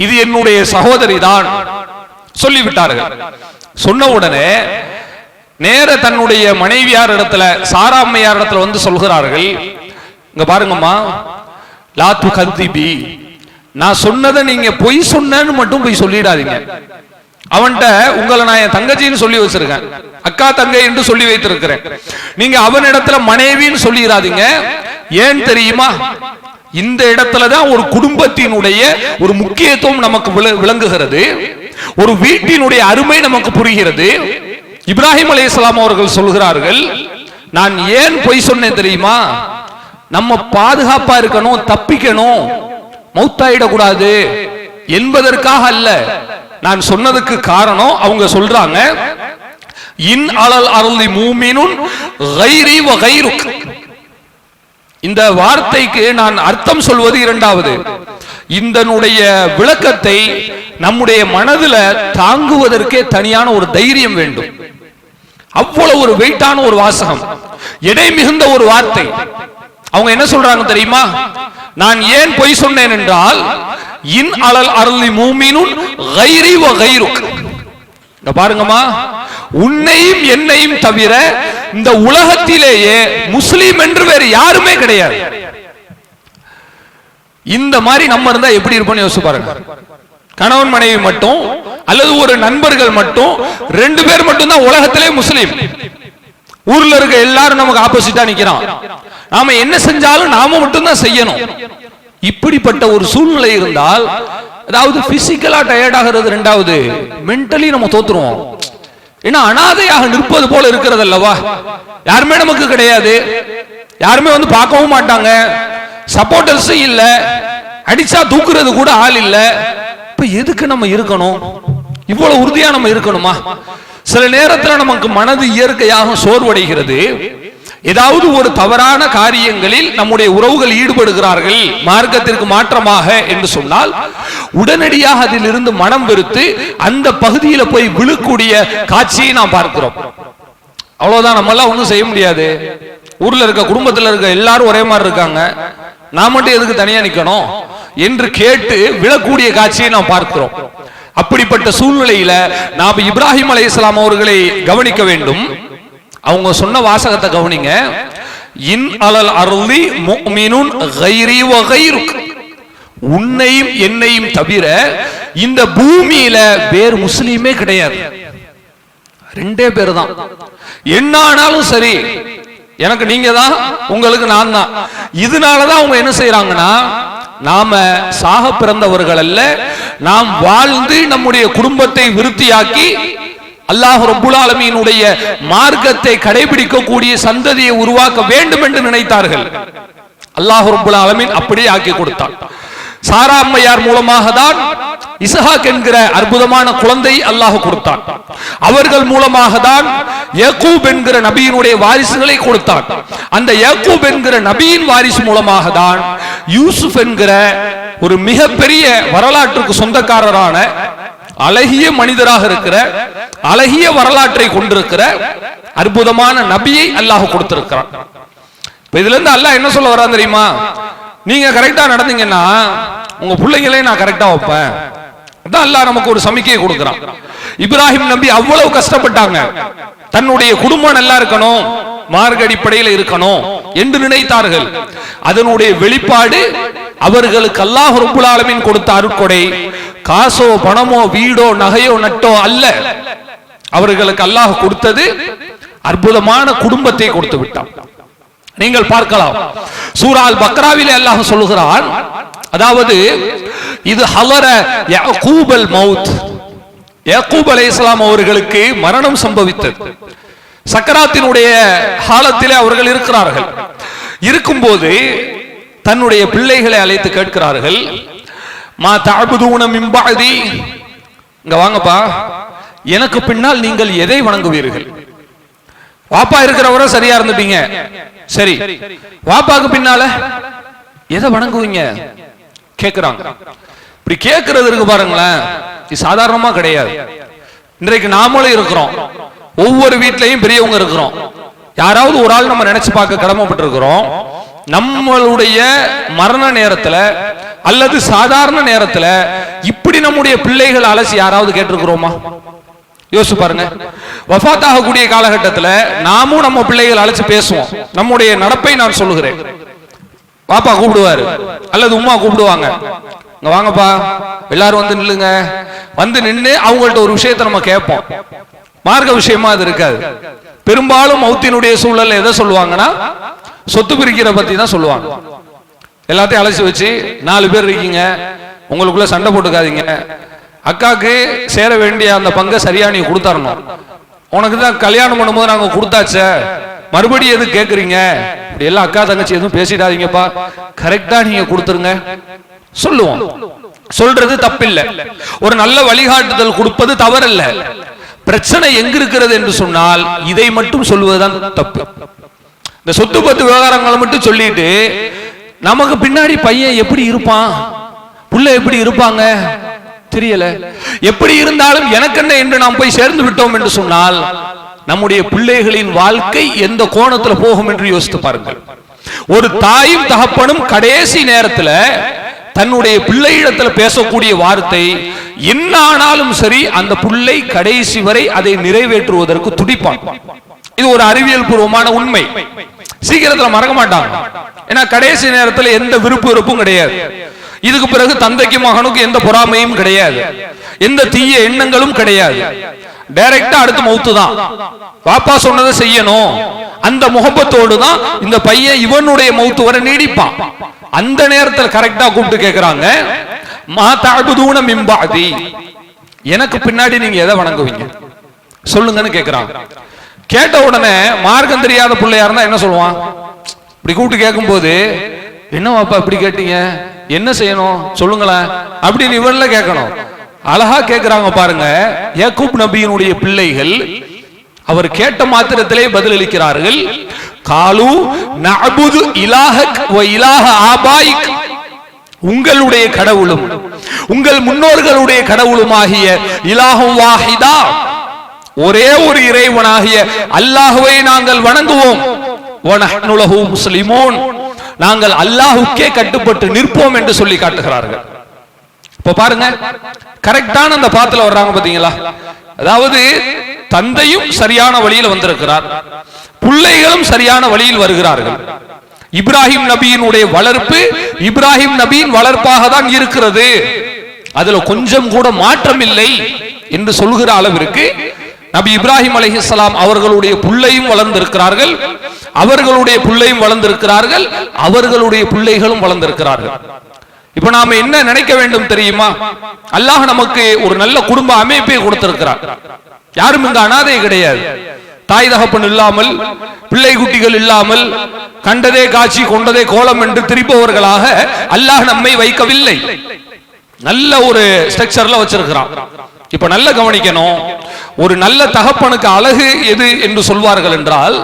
இது என்னுடைய சகோதரி தான் சொல்லிவிட்டார்கள். சொன்ன உடனே நேர தன்னுடைய மனைவியார் இடத்துல, சாரா அம்மையார் இடத்துல வந்து சொல்கிறார்கள், இங்க பாருங்கம்மா, லாத்து கத்திபி, நான் சொன்னதை நீங்க பொய் சொன்னேன்னு மட்டும் போய் சொல்லிடாதீங்க. அவன்கிட்ட உங்களை நான் என் தங்கச்சின்னு சொல்லி வச்சிருக்கேன், அக்கா தங்கை என்று சொல்லி வைத்திருக்கிறேன். நீங்க அவன் இடத்துல மனைவின்னு சொல்லிடாதீங்க. ஏன் தெரியுமா? இந்த இடத்துலதான் ஒரு குடும்பத்தினுடைய ஒரு முக்கியத்துவம் நமக்கு விளங்குகிறது, ஒரு வீட்டினுடைய அருமை நமக்கு புரிகிறது. இப்ராஹிம் அலைஹிஸ்ஸலாம் அவர்கள் சொல்கிறார்கள், நான் ஏன் பொய் சொன்னேன் தெரியுமா? நம்ம பாதுகாப்பா இருக்கணும், தப்பிக்கணும், மௌத்தாயிடக்கூடாது என்பதற்காக அல்ல. நான் சொன்னதுக்கு காரணம், அவங்க சொல்றாங்க, இன் அலல் அருளி மூமினுன் கைரி வ கைருக். இந்த வார்த்தைக்கு நான் அர்த்தம் சொல்வது இரண்டாவது. இதனுடைய விளக்கத்தை நம்முடைய மனதில் தாங்குவதற்கே தனியான ஒரு தைரியம் வேண்டும். அவ்வளவு ஒரு வெயிட்டான ஒரு வாசகம், எடை மிகுந்த ஒரு வார்த்தை. அவங்க என்ன சொல்றாங்க தெரியுமா? நான் ஏன் பொய் சொன்னேன் என்றால், இன் அலல் அருளி மூமினுன் கைரி வ கைருக். பாருங்கம்மா, உன்னையும் என்னையும் தவிர இந்த உலகத்திலேயே முஸ்லிம் என்று வேறு யாருமே கிடையாது. இந்த மாதிரி நம்ம இருந்தா எப்படி இருப்போம்னு யோசிச்சு பாருங்க. கணவன் மனைவி மட்டும் அல்லது ஒரு நண்பர்கள் மட்டும், 2 பேர் மட்டும் தான் உலகத்திலே முஸ்லிம். ஊர்ல இருக்க எல்லாரும் நமக்கு ஆப்போசிட்டா நிக்கிறான், நாம என்ன செஞ்சாலும் நாம மட்டும் தான் செய்யணும். இப்படிப்பட்ட ஒரு சூழ்நிலை இருந்தால், அதாவது பிசிக்கலா டயர்ட் ஆகிறது, ரெண்டாவது மென்டலி நம்ம தோத்துருவோம். ஏன்னா அனாதையாக நிற்பது போல இருக்கிறது அல்லவா. யாருமே நமக்கு கிடையாது, யாருமே வந்து பார்க்கவும் மாட்டாங்க, சப்போர்ட்டர்ஸ் இல்ல, அடிச்சா தூக்குறது கூட ஆள் இல்ல. இப்ப எதுக்கு நம்ம இருக்கணும்? இவ்வளவு உறுதியா நம்ம இருக்கணுமா? சில நேரத்தில் நமக்கு மனது இயற்கையாக சோர்வடைகிறது. ஏதாவது ஒரு தவறான காரியங்களில் நம்முடைய உறவுகள் ஈடுபடுகிறார்கள் மார்க்கத்திற்கு மாற்றமாக என்று சொன்னால், உடனடியாக அதிலிருந்து மனம் வெறுத்து அந்த பகுதியில் போய் விழுக்கூடிய காட்சியை நாம் பார்க்கிறோம். அவ்வளவுதான், நம்ம எல்லாம் ஒன்றும் செய்ய முடியாது. ஊர்ல இருக்க குடும்பத்தில் இருக்க எல்லாரும் ஒரே மாதிரி இருக்காங்க, நான் மட்டும் எதுக்கு தனியா நிக்கணும் என்று கேட்டு விழக்கூடிய காட்சியை நாம் பார்க்கிறோம். அப்படிப்பட்ட சூழ்நிலையில நாம் இப்ராஹிம் அலைஹிஸ்ஸலாம் அவர்களை கவனிக்க வேண்டும். அவங்க சொன்ன வாசகத்தை கவனிங்க, இன் அலல் அருளி முஃமினுன் கைரி வ கைருக். உன்னையும் என்னையும் தவிர இந்த பூமியில வேறு முஸ்லீமே கிடையாது. 2 பேர் தான். என்ன ஆனாலும் சரி, எனக்கு நீங்க தான், உங்களுக்கு நான் தான். இதனாலதான் அவங்க என்ன செய்யறாங்கன்னா, நாம சாக பிறந்தவர்கள் அல்ல, நாம் வாழ்ந்து நம்முடைய குடும்பத்தை விருத்தியாக்கி அல்லாஹ் ரப்புல் ஆலமீனுடைய மார்க்கத்தை கடைபிடிக்கக்கூடிய சந்ததியை உருவாக்க வேண்டும் என்று நினைத்தார்கள். அல்லாஹ் ரப்புல் ஆலமீன் அப்படியே ஆக்கி கொடுத்தான். சாரா அம்மையார் மூலமாக தான் இஸ்ஹாக் என்கிற அற்புதமான குழந்தை அல்லாஹ் கொடுத்தான். அவர்கள் மூலமாக தான் யாக்கூப் என்கிற நபியினுடைய வாரிசுகளை கொடுத்தான். அந்த யாக்கூப் என்கிற நபியின் வாரிசு மூலமாக தான் யூசுப் என்கிற ஒரு மிகப்பெரிய வரலாற்றுக்கு சொந்தக்காரரான அழகிய மனிதராக இருக்கிற, அழகிய வரலாற்றை கொண்டிருக்கிற அற்புதமான நபியை அல்லாஹ் கொடுத்திருக்கிறான். இதுல இருந்து அல்லாஹ் என்ன சொல்ல வரான் தெரியுமா? நீங்க கரெக்டா நடந்தீங்கன்னா உங்க பிள்ளைங்களே நான் கரெக்டா வைப்பேன். அதான் அல்லாஹ் நமக்கு ஒரு சமிக்கையை கொடுக்கிறான். இப்ராஹிம் நபி அவ்வளவு கஷ்டப்பட்டாங்க, தன்னுடைய குடும்பம் நல்லா இருக்கணும், மார்க்க அடிப்படையில் இருக்கணும் என்று நினைத்தார்கள். அதனுடைய வெளிப்பாடு அவர்களுக்கு அல்லாஹ் ரப்புல் ஆலமீன் கொடுத்த அருட்கொடை காசோ பணமோ வீடோ நகையோ நட்டோ அல்ல. அவர்களுக்கு அல்லாஹ் கொடுத்தது அற்புதமான குடும்பத்தை கொடுத்து விட்டான். நீங்கள் பார்க்கலாம், சூரா அல் பக்ராவிலே அல்லாஹ் சொல்லுகிறான், அதாவது இது ஹலர யாக்கூப் அல் மௌத், யாக்கூப் அலைஹிஸ்ஸலாம் அவர்களுக்கு மரணம் சம்பவித்தது. சக்கராத்தினுடைய காலத்திலே அவர்கள் இருக்கிறார்கள். இருக்கும்போது தன்னுடைய பிள்ளைகளை அழைத்து கேட்கிறார்கள், மா தஅபுதூன மின் பஅதி, இங்க வாங்கப்பா, எனக்கு பின்னால் நீங்கள் எதை வணங்குவீர்கள்? வாப்பா இருக்கிறவரை சரியா இருந்துட்டீங்க, சரி, வாப்பாக்கு பின்னால எதை வணங்குவீங்க கேக்குறாங்க. இப்படி கேட்கறது இருக்கு பாருங்களேன், இது சாதாரணமா கிடையாது. இன்றைக்கு நாமளும் இருக்கிறோம், ஒவ்வொரு வீட்லயும் பெரியவங்க இருக்கிறோம். யாராவது ஒரு ஆள் நம்ம நினைச்சு பார்க்க கடமைப்பட்டு இருக்கிறோம். நம்மளுடைய மரண நேரத்துல அல்லது சாதாரண நேரத்துல இப்படி நம்முடைய பிள்ளைகள் அலசி யாராவது கேட்டிருக்கிறோமா? யோசிச்சு பாருங்க. வஃபாத் ஆகக்கூடிய காலகட்டத்துல நாமும் நம்ம பிள்ளைகள் அழைச்சு பேசுவோம். நம்முடைய நடப்பை நான் சொல்லுகிறேன். பாப்பா கூப்பிடுவாரு அல்லது உம்மா கூப்பிடுவாங்க, இங்க வாங்கப்பா, எல்லாரும் வந்து நில்லுங்க. வந்து நின்று அவங்கள்ட்ட ஒரு விஷயத்தை நம்ம கேட்போம். மார்க்க விஷயமா அது இருக்காது. பெரும்பாலும் மௌத்தினுடைய சூழல்ல எதை சொல்லுவாங்கன்னா சொத்து பிரிக்கிற பத்தி தான் சொல்லுவாங்க. எல்லாத்தையும் அழைச்சி வச்சு 4 பேர் இருக்கீங்க, உங்களுக்குள்ள சண்டை போட்டுக்காதீங்க, அக்காக்கு சேர வேண்டிய அந்த பங்கை சரியா நீ கொடுத்தரணும், உனக்கு தான் கல்யாணம் பண்ணும்போது நாங்க கொடுத்தாச்ச, மறுபடியும் எது கேட்குறீங்க, இப்படி எல்லாம் அக்கா தங்கச்சி எதுவும் பேசிடாதீங்கப்பா, கரெக்டா நீங்க கொடுத்துருங்க சொல்லுவோம். சொல்றது தப்பில்லை, ஒரு நல்ல வழிகாட்டுதல் கொடுப்பது தவறல்ல. பிரச்சனை எங்க இருக்கிறது என்று சொன்னால் இதை மட்டும் சொல்வதுதான் தப்பு. இந்த சொத்து பத்து விவகாரங்களை மட்டும் சொல்லிட்டு நமக்கு பின்னாடி பையன் எப்படி இருப்பான், புள்ள எப்படி இருப்பாங்க தெரியல, எப்படி இருந்தாலும் எனக்கென்ன என்று நாம் போய் சேர்ந்து விட்டோம் என்று சொன்னால் நம்முடைய பிள்ளைகளின் வாழ்க்கை எந்த கோணத்துல போகும் என்று யோசித்து பாருங்கள். ஒரு தாயும் தகப்பனும் கடைசி நேரத்துல தன்னுடைய பிள்ளையிடத்துல பேசக்கூடிய வார்த்தை என்ன ஆனாலும் சரி, அந்த பிள்ளை கடைசி வரை அதை நிறைவேற்றுவதற்கு துடிப்பான். இது ஒரு அறிவியல் பூர்வமான உண்மை. சீக்கிரத்துல மறக்க மாட்டாங்க. ஏன்னா கடைசி நேரத்துல எந்த விருப்பு வெறுப்பும் கிடையாது. இதுக்கு பிறகு தந்தைக்கு மகனுக்கு எந்த பொறாமையும் கிடையாது, எந்த தீய எண்ணங்களும் கிடையாது. டைரக்டா அடுத்து மௌத்து தான். பாப்பா சொன்னதை செய்யணும், அந்த முகப்பத்தோடு தான் இந்த பையன் இவனுடைய மௌத்து வரை நீடிப்பான். அந்த நேரத்தில் கரெக்டா கூப்பிட்டு கேட்கிறாங்க, மா தஅபுதூன மின் பஅதி, எனக்கு பின்னாடி நீங்க எதை வணங்குவீங்க சொல்லுங்கன்னு கேட்கிறாங்க. கேட்ட உடனே மார்க்கம் தெரியாத பிள்ளையா இருந்தா என்ன சொல்லுவான்? இப்படி கூப்பிட்டு கேட்கும் போது, என்னவாப்பா இப்படி கேட்டீங்க, என்ன செய்யணும் சொல்லுங்களேன் அப்படின்னு இவன்ல கேட்கணும். அழகா கேட்கிறாங்க பாருங்க. யாக்கூப் நபியினுடைய பிள்ளைகள் அவர் கேட்ட மாத்திரத்திலே பதிலளிக்கிறார்கள். காலு நஅபுது இலாஹக் வ இலாஹ ஆபாயிக், உங்களுடைய கடவுளும் உங்கள் முன்னோர்களுடைய கடவுளுமாகிய இலாஹு வாஹிதா, ஒரே ஒரு இறைவனாகிய அல்லாஹ்வை நாங்கள் வணங்குவோம். வ நஹ்னு லஹு முஸ்லிமூன், நாங்கள் அல்லாஹ்வுக்கே கட்டுப்பட்டு நிற்போம் என்று சொல்லி காட்டுகிறார்கள். இப்ப பாருங்க, கரெக்டான அந்த பாத்துல வர்றாங்க பாத்தீங்களா? அதாவது தந்தையும் சரியான வழியில் வந்திருக்கிறார், பிள்ளைகளும் சரியான வழியில் வருகிறார்கள். இப்ராஹிம் நபியினுடைய வளர்ப்பு இப்ராஹிம் நபியின் வளர்ப்பாக தான் இருக்கிறது, அதுல கொஞ்சம் கூட மாற்றம் இல்லை என்று சொல்கிற அளவிற்கு நபி இப்ராஹிம் அலைஹிஸ்ஸலாம் அவர்களுடைய பிள்ளையும் வளர்ந்திருக்கிறார்கள், அவர்களுடைய பிள்ளையும் வளர்ந்திருக்கிறார்கள், அவர்களுடைய பிள்ளைகளும் வளர்ந்திருக்கிறார்கள். இப்ப நாம என்ன நினைக்க வேண்டும் தெரியுமா? அல்லாஹ் நமக்கு ஒரு நல்ல குடும்ப அமைப்பை கொடுத்திருக்கிறார். யாரும் இங்க அனாதை கிடையாது. தாய் தகப்பன் இல்லாமல், பிள்ளை குட்டிகள் இல்லாமல், கண்டதே காட்சி கொண்டதே கோலம் என்று திரிப்பவர்களாக அல்லாஹ் நம்மை வைக்கவில்லை. நல்ல ஒரு ஸ்ட்ரக்சர்ல வச்சிருக்கிறான். இப்ப நல்ல கவனிக்கணும். ஒரு நல்ல தகப்பனுக்கு அழகு எது என்று சொல்வார்கள் என்றால்,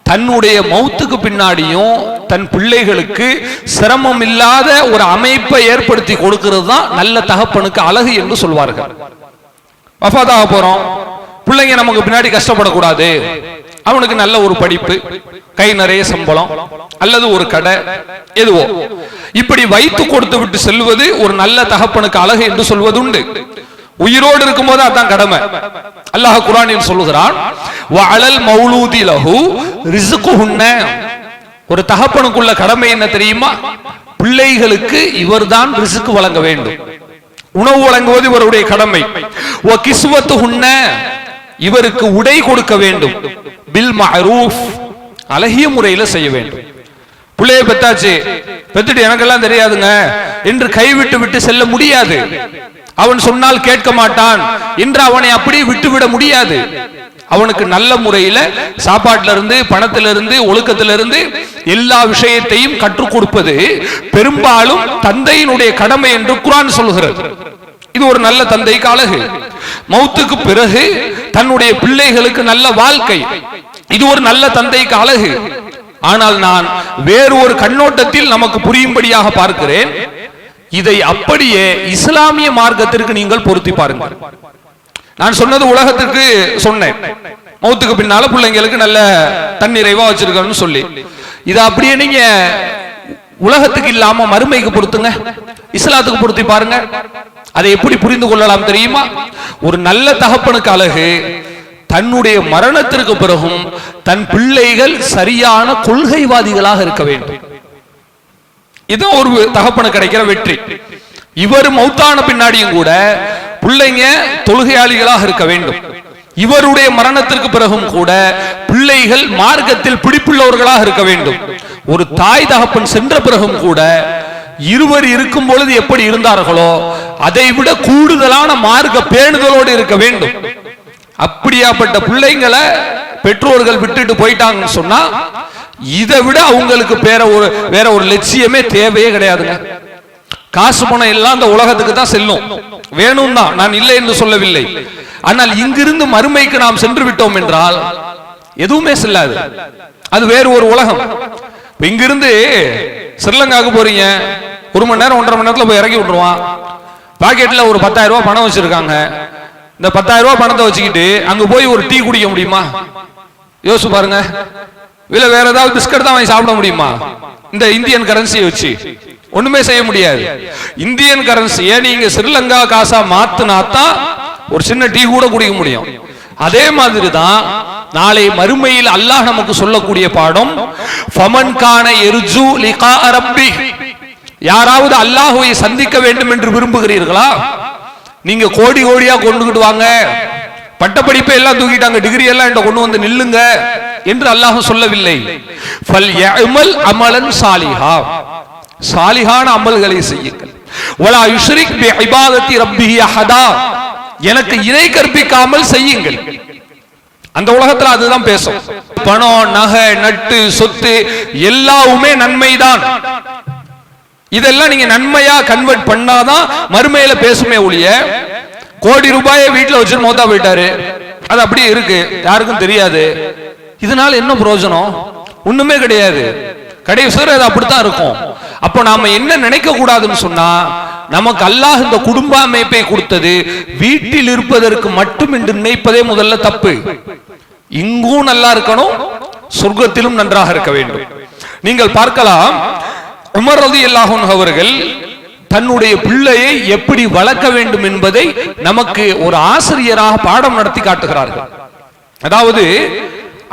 தன்னுடைய மௌத்துக்கு பின்னாடியும் தன் பிள்ளைகளுக்கு சிரமம் இல்லாத ஒரு அமைப்பை ஏற்படுத்தி கொடுக்கிறது தான் நல்ல தகப்பனுக்கு அழகு என்று சொல்வார்கள். வஃபாத்தாக போறோம், பிள்ளைங்க நமக்கு பின்னாடி கஷ்டப்படக்கூடாது, அவனுக்கு நல்ல ஒரு படிப்பு, கை நிறைய சம்பளம் அல்லது ஒரு கடை எதுவோ இப்படி வைத்து கொடுத்து விட்டு செல்வது ஒரு நல்ல தகப்பனுக்கு அழகு என்று சொல்வது உண்டு. உயிரோடு இருக்கும்போது அதான் கடமை. அல்லாஹ் குர்ஆனில் சொல்லுகிறான், வஅலல் மௌலூதி லஹு ரிஸ்குஹுன்ன, ஒரு தகப்பனுக்குள்ள கடமை என்ன தெரியுமா? பிள்ளைகளுக்கு இவர்தான் ரிஸ்க் வழங்க வேண்டும், உணவு வழங்குவது இவருடைய கடமை. வ கிஸ்வத்துஹுன்ன, இவருக்கு உடை கொடுக்க வேண்டும். பில் மஅரூஃப், அழகிய முறையில செய்ய வேண்டும். பிள்ளையை பெத்தாச்சு, பெத்துட்டு எனக்கெல்லாம் தெரியாதுங்க என்று கைவிட்டு விட்டு செல்ல முடியாது. அவன் சொன்னால் கேட்க மாட்டான் என்று அவனை அப்படியே விட்டுவிட முடியாது. அவனுக்கு நல்ல முறையில சாப்பாட்டில இருந்து, பணத்திலிருந்து, ஒழுக்கத்திலிருந்து எல்லா விஷயத்தையும் கற்றுக் கொடுப்பது பெரும்பாலும் தந்தையினுடைய கடமை என்று குர்ஆன் சொல்கிறது. இது ஒரு நல்ல தந்தைக்கு அழகு. மௌத்துக்கு பிறகு தன்னுடைய பிள்ளைகளுக்கு நல்ல வாழ்க்கை, இது ஒரு நல்ல தந்தைக்கு அழகு. ஆனால் நான் வேறு ஒரு கண்ணோட்டத்தில் நமக்கு புரியும்படியாக பார்க்கிறேன். இதை அப்படியே இஸ்லாமிய மார்க்கத்திற்கு நீங்கள் பொருத்தி பாருங்கள். நான் சொன்னது உலகத்திற்கு சொன்னேன், மௌத்துக்கு பின்னால பிள்ளைங்களுக்கு நல்ல தன்னிறைவா வச்சிருக்கணும்னு சொல்லி. இதை அப்படியே நீங்க உலகத்துக்கு இல்லாம மறுமைக்கு பொறுத்துங்க, இஸ்லாத்துக்கு பொருத்தி பாருங்க. அதை எப்படி புரிந்து கொள்ளலாம் தெரியுமா? ஒரு நல்ல தகப்பனுக்கு அழகு தன்னுடைய மரணத்திற்கு பிறகும் தன் பிள்ளைகள் சரியான கொள்கைவாதிகளாக இருக்க வேண்டும். இதுதான் ஒரு தகப்பனுக்கு கிடைக்கிற வெற்றி. இவர் மௌத்தான பின்னாடியும் கூட பிள்ளைங்க தொழுகையாளிகளாக இருக்க வேண்டும். இவருடைய மரணத்திற்கு பிறகும் கூட பிள்ளைகள் மார்க்கத்தில் பிடிப்புள்ளவர்களாக இருக்க வேண்டும். ஒரு தாய் தகப்பன் சென்ற பிறகும் கூட இருவர் இருக்கும் பொழுது எப்படி இருந்தார்களோ அதை விட கூடுதலான மார்க்க பேணுதலோடு இருக்க வேண்டும். அப்படியாப்பட்ட பிள்ளைங்களை பெற்றோர்கள் விட்டுட்டு போயிட்டாங்கன்னு சொன்னா இதை விட அவங்களுக்கு வேற ஒரு லட்சியமே தேவையே கிடையாதுங்க. காசு பணம் எல்லாம் இந்த உலகத்துக்கு தான் செல்லும், வேணும் தான், நான் இல்லை என்று சொல்லவில்லை. ஆனால் இங்கிருந்து மறுமைக்கு நாம் சென்று விட்டோம் என்றால் எதுவுமே செல்லாது, அது வேறு ஒரு உலகம். இங்கிருந்து ஸ்ரீலங்காவுக்கு போறீங்க, 1 மணி நேரம் 1.5 மணி நேரத்துல போய் இறக்கி விட்டுருவான். பாக்கெட்ல ஒரு 10,000 ரூபாய் பணம் வச்சிருக்காங்க. இந்த 10,000 ரூபாய் பணத்தை வச்சுக்கிட்டு அங்க போய் ஒரு டீ குடிக்க முடியுமா? யோசிச்சு பாருங்க. இல்ல வேற ஏதாவது பிஸ்கட் தான் வாங்கி சாப்பிட முடியுமா? இந்த இந்தியன் கரன்சியை வச்சு ஒண்ணுமே செய்ய முடியாது. இந்தியன் கரன்சியை நீங்க ஸ்ரீலங்கா காசா மாத்தினாத்தான் ஒரு சின்ன டீ கூட குடிக்க முடியும். அதே மாதிரி தான் நாளை மறுமையில் அல்லாஹ் நமக்கு சொல்லக்கூடிய பாடம், ஃபமன் கான யர்ஜு லிகா ரப்பி, யாராவது அல்லாஹ்வை சந்திக்க வேண்டும் என்று விரும்புகிறீர்களா? நீங்க கோடி கோடியா கொண்டுகிட்டு வாங்க, பட்டப்படிப்பை எல்லாம் தூக்கிட்டாங்க, டிகிரி எல்லாம் கொண்டு வந்து நில்லுங்க என்று அல்லாஹ் சொல்லவில்லை. ஃபல் யஅமல் அமலன் சாலிஹா, சாலிஹான அமல்களை செய்யுங்கள். வலா யுஷ்ரிக் பி இபாதத்தி ரப்பிஹி அஹதா, எனக்கு இணை கற்பிக்காமல் செய்யுங்கள். அந்த உலகத்துல அதுதான் பேசும். பணம், நகை, நட்டு, சொத்து எல்லாமே நன்மைதான். இதெல்லாம் நீங்க நன்மையா கன்வெர்ட் பண்ணாதான் மறுமையில பேசுமே ஒழிய, கோடி ரூபாயை வீட்டுல வச்சு மௌத்தா போயிட்டாரு, அது அப்படியே இருக்கு, யாருக்கும் தெரியாது, இதனால என்ன பிரயோஜனம்? ஒண்ணுமே கிடையாது. கடைசி வரை அது அப்படித்தான் இருக்கும். அப்போ நாம என்ன நினைக்க கூடாதுன்னு சொன்னா, நமக்கு அல்லாஹ் இந்த குடும்ப அமைப்பை கொடுத்தது வீட்டில் இருப்பதற்கு மட்டும் என்று நினைப்பதே முதல்ல தப்பு. இங்கும் நல்லா இருக்கணும், சொர்க்கத்திலும் நன்றாக இருக்க வேண்டும். நீங்கள் பார்க்கலாம், உமர் ரலியல்லாஹு அன்ஹு அவர்கள் தன்னுடைய பிள்ளையை எப்படி வளர்க்க வேண்டும் என்பதை நமக்கு ஒரு ஆசிரியராக பாடம் நடத்தி காட்டுகிறார்கள். அதாவது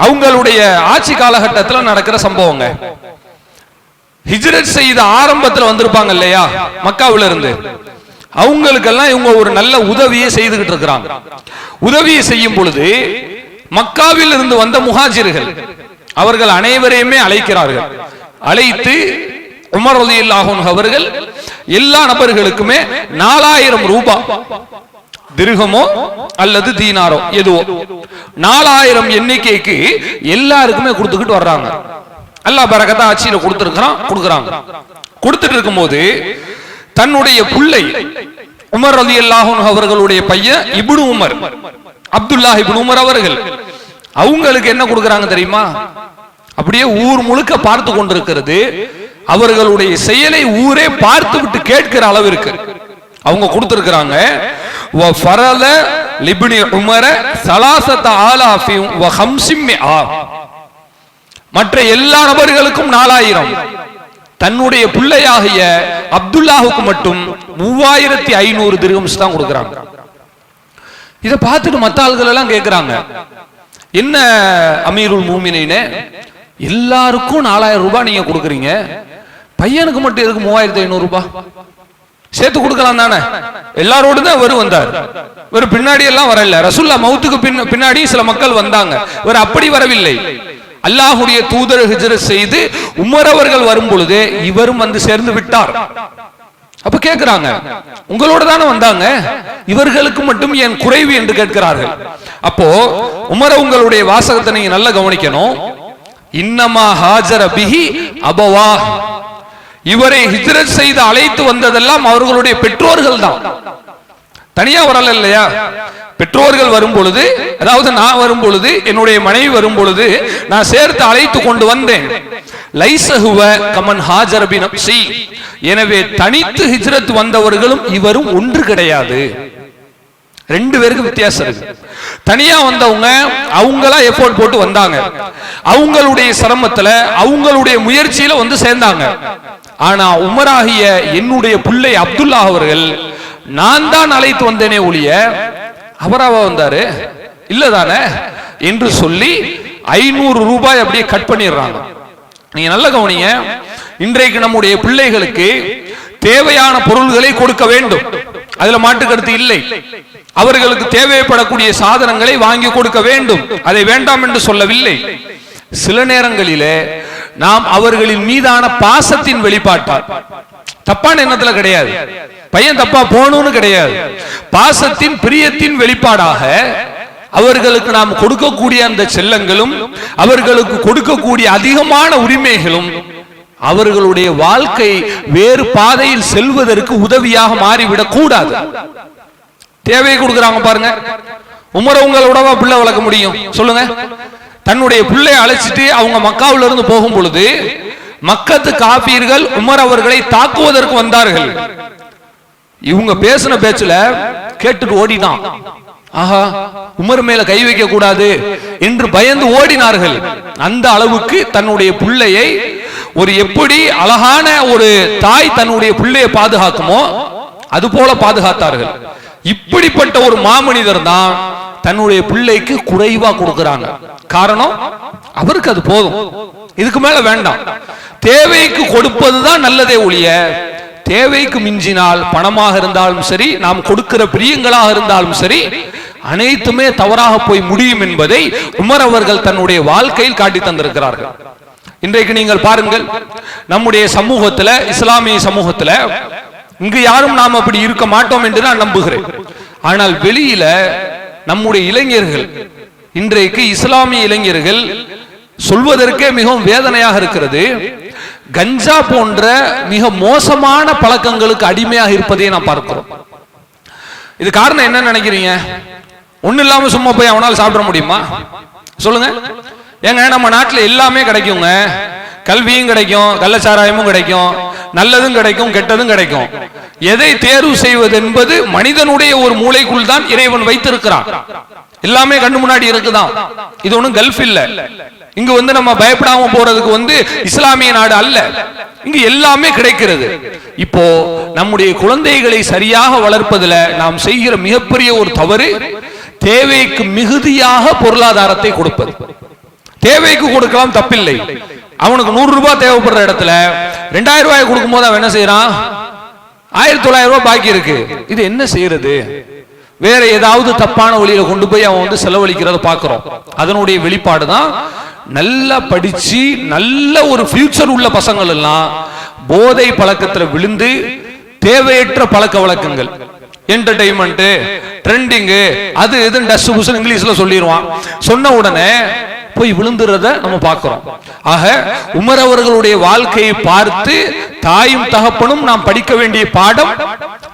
அவங்களுடைய ஆட்சி காலகட்டத்தில் நடக்கிற சம்பவங்க. ஹிஜ்ரத் செய்த ஆரம்பத்தில் வந்திருப்பாங்க இல்லையா மக்காவில இருந்து, அவங்களுக்கெல்லாம் இவங்க ஒரு நல்ல உதவியை செய்துகிட்டு இருக்கிறாங்க. உதவியை செய்யும் பொழுது மக்காவில் இருந்து வந்த முஹாஜிர்கள் அவர்கள் அனைவரையுமே அழைக்கிறார்கள். அழைத்து உமர் ரலியல்லாஹு அன்ஹு அவர்கள் எல்லா நபர்களுக்குமே 4000 ரூபாய், திர்ஹமோ அல்லது தீனாரோ எதுவோ 4000 எண்ணிக்கைக்கு எல்லாருக்குமே கொடுத்துக்கிட்டு வர்றாங்க. அல்லாஹ் பரக்கத்தா ஆட்சியில கொடுக்குறாங்க. கொடுத்துட்டு இருக்கும்போது தன்னுடைய பிள்ளை உமர் ரலியல்லாஹு அன்ஹு அவர்களுடைய பையன் இப்னு உமர், அப்துல்லாஹ் இப்னு உமர் அவர்கள், அவங்களுக்கு என்ன கொடுக்குறாங்க தெரியுமா? அப்படியே ஊர் முழுக்க பார்த்து கொண்டிருக்கிறது, அவர்களுடைய செயலை ஊரே பார்த்து விட்டு கேட்கிற அளவிற்கு அவங்க கொடுத்திருக்கிறாங்க. வஃபரல லிப்னி உமர ஸலாஸத ஆலாஃபி வ 500, மற்ற எல்லா நபர்களுக்கும் 4000, தன்னுடைய பிள்ளையாகிய அப்துல்லாஹுக்கு மட்டும் 3500 திர்ஹம்ஸ் தான் கொடுக்குறாங்க. இதை பார்த்துட்டு மற்ற ஆள்கள் எல்லாம் கேட்கிறாங்க, என்ன அமீருல் மூமினீனே, எல்லாருக்கும் 4000 ரூபாய் நீங்க கொடுக்குறீங்க, பையனுக்கு மட்டும் எதுக்கு 3500 ரூபாய்? சேர்த்து கொடுக்கலாம் தானே? எல்லாரோடு தான் வரும் வந்தார், ஒரு பின்னாடி எல்லாம் வரல. ரசூலுல்லாஹ் மௌத்துக்கு பின்னாடி சில மக்கள் வந்தாங்க, ஒரு அப்படி வரவில்லை. அல்லாஹ்வுடைய தூதர் ஹிஜ்ரத் செய்து உமர் அவர்கள் வரும் பொழுது இவரும் வந்து சேர்ந்து விட்டார். அப்ப கேட்கிறாங்க, உங்களோட தானே வந்தாங்க, இவர்களுக்கு மட்டும் ஏன் குறைவு என்று கேட்கிறார்கள். அப்போ உமர் உங்களுடைய வாசகத்தை நீங்க நல்லா கவனிக்கணும். இன்னமா ஹாஜர பிஹி அபவா, இவரை ஹிஜ்ரத் செய்து அழைத்து வந்ததெல்லாம் அவர்களுடைய பெற்றோர்கள் தான். தனியா வரல இல்லையா? பெற்றோர்கள் வரும் பொழுது, அதாவது நான் வரும் பொழுது, என்னுடைய மனைவி வரும் பொழுது நான் சேர்த்து அழைத்து கொண்டு வந்தேன். லைஸஹுவ கமன் ஹாஜர பி நப்சி, எனவே தனித்து ஹிஜ்ரத் வந்தவர்களும் இவரும் ஒன்று கிடையாது. ரெண்டு பேருக்கு வித்தியாசம் இருக்கு. தனியா வந்தவங்க அவங்களா எஃபோர்ட் போட்டு வந்தாங்க, அவங்களுடைய சிரமத்துல அவங்களுடைய முயற்சியில வந்து சேர்ந்தாங்க. ஆனா உமராகிய என்னுடைய பிள்ளை அப்துல்லா அவர்கள் நான் தான் அழைத்து வந்தேனே ஒழிய அவராவா வந்தாரு இல்லதானே என்று சொல்லி 500 ரூபாய் அப்படியே கட் பண்ணிடுறாங்க. நீங்க நல்ல கவனிங்க, இன்றைக்கு நம்முடைய பிள்ளைகளுக்கு தேவையான பொருள்களை கொடுக்க வேண்டும், அதுல மாட்டு கருத்து இல்லை. அவர்களுக்கு தேவைப்படக்கூடிய சாதனங்களை வாங்கி கொடுக்க வேண்டும், அதை வேண்டாம் என்று சொல்லவில்லை. சில நேரங்களிலே நாம் அவர்களின் மீதான பாசத்தின் வெளிப்பாட்டால், தப்பான எண்ணத்துல கிடையாது, பையன் தப்பா போகணும்னு கிடையாது, பாசத்தின் பிரியத்தின் வெளிப்பாடாக அவர்களுக்கு நாம் கொடுக்கக்கூடிய அந்த செல்லங்களும் அவர்களுக்கு கொடுக்கக்கூடிய அதிகமான உரிமைகளும் அவர்களுடைய வாழ்க்கை வேறு பாதையில் செல்வதற்கு உதவியாக மாறிவிடக் கூடாது. தேவையை கொடுக்குறாங்க பாருங்க. உமரவங்களோடவா பிள்ளை வளர்க்க முடியும் சொல்லுங்க? தன்னுடைய பிள்ளை அழைச்சிட்டு அவங்க மக்காவில இருந்து போகும் பொழுது மக்கத்து காபீர்கள் உமர் அவர்களை தாக்குவதற்கு வந்தார்கள். இவங்க பேசின பேச்சுல கேட்டுட்டு ஓடிதான், ஆஹா உமர் மேல கை வைக்க கூடாது என்று பயந்து ஓடினார்கள். அந்த அளவுக்கு தன்னுடைய பிள்ளையை ஒரு எப்படி அழகான ஒரு தாய் தன்னுடைய பிள்ளையை பாதுகாக்குமோ அது போல பாதுகாத்தார்கள். இப்படிப்பட்ட ஒரு மாமனிதர் தான் தன்னுடைய பிள்ளைக்கு குறைவா கொடுக்கிறாங்க. காரணம் அவருக்கு அது போதும், இதுக்கு மேல வேண்டாம். தேவைக்கு கொடுப்பதுதான் நல்லதே ஒழிய தேவைக்கு மிஞ்சினால் பணமாக இருந்தாலும் சரி, நாம் கொடுக்கிற பிரியங்களாக இருந்தாலும் சரி, அனைத்துமே தவறாக போய் முடியும் என்பதை உமர் அவர்கள் தன்னுடைய வாழ்க்கையில் காட்டி தந்திருக்கிறார்கள். இன்றைக்கு நீங்கள் பாருங்கள், நம்முடைய சமூகத்துல, இஸ்லாமிய சமூகத்துல இங்கு யாரும் நாம் அப்படி இருக்க மாட்டோம் என்று நான் நம்புகிறேன். ஆனால் வெளியில நம்முடைய இளைஞர்கள், இன்றைக்கு இஸ்லாமிய இளைஞர்கள் சொல்வதற்கே மிகவும் வேதனையாக இருக்கிறது, கஞ்சா போன்ற மிக மோசமான பழக்கங்களுக்கு அடிமையாக இருப்பதை நான் பார்க்கிறோம். இது காரணம் என்ன நினைக்கிறீங்க? ஒண்ணு இல்லாம சும்மா போய் அவனால் சாப்பிட முடியுமா சொல்லுங்க? ஏங்க நம்ம நாட்டில் எல்லாமே கிடைக்குங்க, கல்வியும் கிடைக்கும், கள்ளச்சாராயமும் கிடைக்கும், நல்லதும் கிடைக்கும், கெட்டதும் கிடைக்கும். எதை தேர்வு செய்வது என்பது மனிதனுடைய ஒரு மூளைக்குள் தான் இறைவன் வைத்திருக்கிறான். எல்லாமே கண்ணு முன்னாடி இருக்குதான். இது ஒண்ணும் கல்ஃப் இல்ல. இங்க வந்து நம்ம பயப்படாம போறதுக்கு வந்து இஸ்லாமிய நாடு அல்ல, இங்க எல்லாமே கிடைக்கிறது. இப்போ நம்முடைய குழந்தைகளை சரியாக வளர்ப்பதில் நாம் செய்கிற மிகப்பெரிய ஒரு தவறு, தேவைக்கு மிகுதியாக பொருளாதாரத்தை கொடுப்பது. தேவைக்கு கொடுக்கலாம், தப்பில்லை. அவனுக்கு 100 ரூபாய் தேவைப்படுற இடத்துல 2000 ரூபாய் கொடுக்கும் போது அவன் என்ன செய்யறான்? 1900 ரூபாய் பாக்கி இருக்கு. இது என்ன செய்யறது? வேற ஏதாவது தப்பான வழியில கொண்டு போய் அவன் வந்து செலவழிக்கிறத பாக்குறோம். அதனுடைய வெளிப்பாடு தான் நல்லா படிச்சு நல்ல ஒரு ஃபியூச்சர் உள்ள பசங்கள் எல்லாம் போதை பழக்கத்துல விழுந்து தேவையற்ற பழக்க வழக்கங்கள், என்டர்டைன்மெண்ட், ட்ரெண்டிங், அது இது டஸ் புஸ் இங்கிலீஷ்ல சொல்லிடுவான். சொன்ன உடனே போய் விழுந்துறத நம்ம பார்க்கிறோம். ஆக உமர் அவர்களுடைய வாழ்க்கையை பார்த்து தாயும் தகப்பனும் நாம் படிக்க வேண்டிய பாடம்,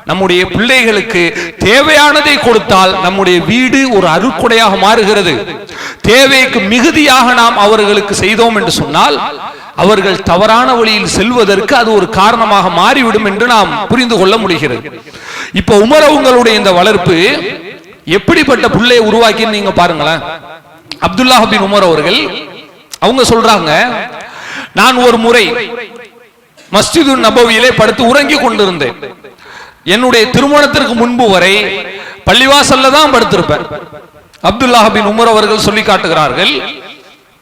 நம்முடைய பிள்ளைகளுக்கு தேவையானதை கொடுத்தால் நம்முடைய வீடு ஒரு அருட்கொடையாக மாறுகிறது. தேவைக்கு மிகுதியாக நாம் அவர்களுக்கு செய்தோம் என்று சொன்னால் அவர்கள் தவறான வழியில் செல்வதற்கு அது ஒரு காரணமாக மாறிவிடும் என்று நாம் புரிந்து கொள்ள முடிகிறது. இப்ப உமர் அவங்களுடைய இந்த வளர்ப்பு எப்படிப்பட்ட பிள்ளையை உருவாக்கி நீங்க பாருங்களேன். அப்துல்லாஹ் பின் உமர் அவர்கள் அவங்க சொல்றாங்க, நான் ஒரு முறை மஸ்ஜிது நபவியிலே படுத்து உறங்கி கொண்டிருந்தேன். என்னுடைய திருமணத்திற்கு முன்பு வரை பள்ளிவாசல்ல தான் படுத்திருப்பேன். அப்துல்லாஹ் பின் உமர் அவர்கள் சொல்லி காட்டுகிறார்கள்,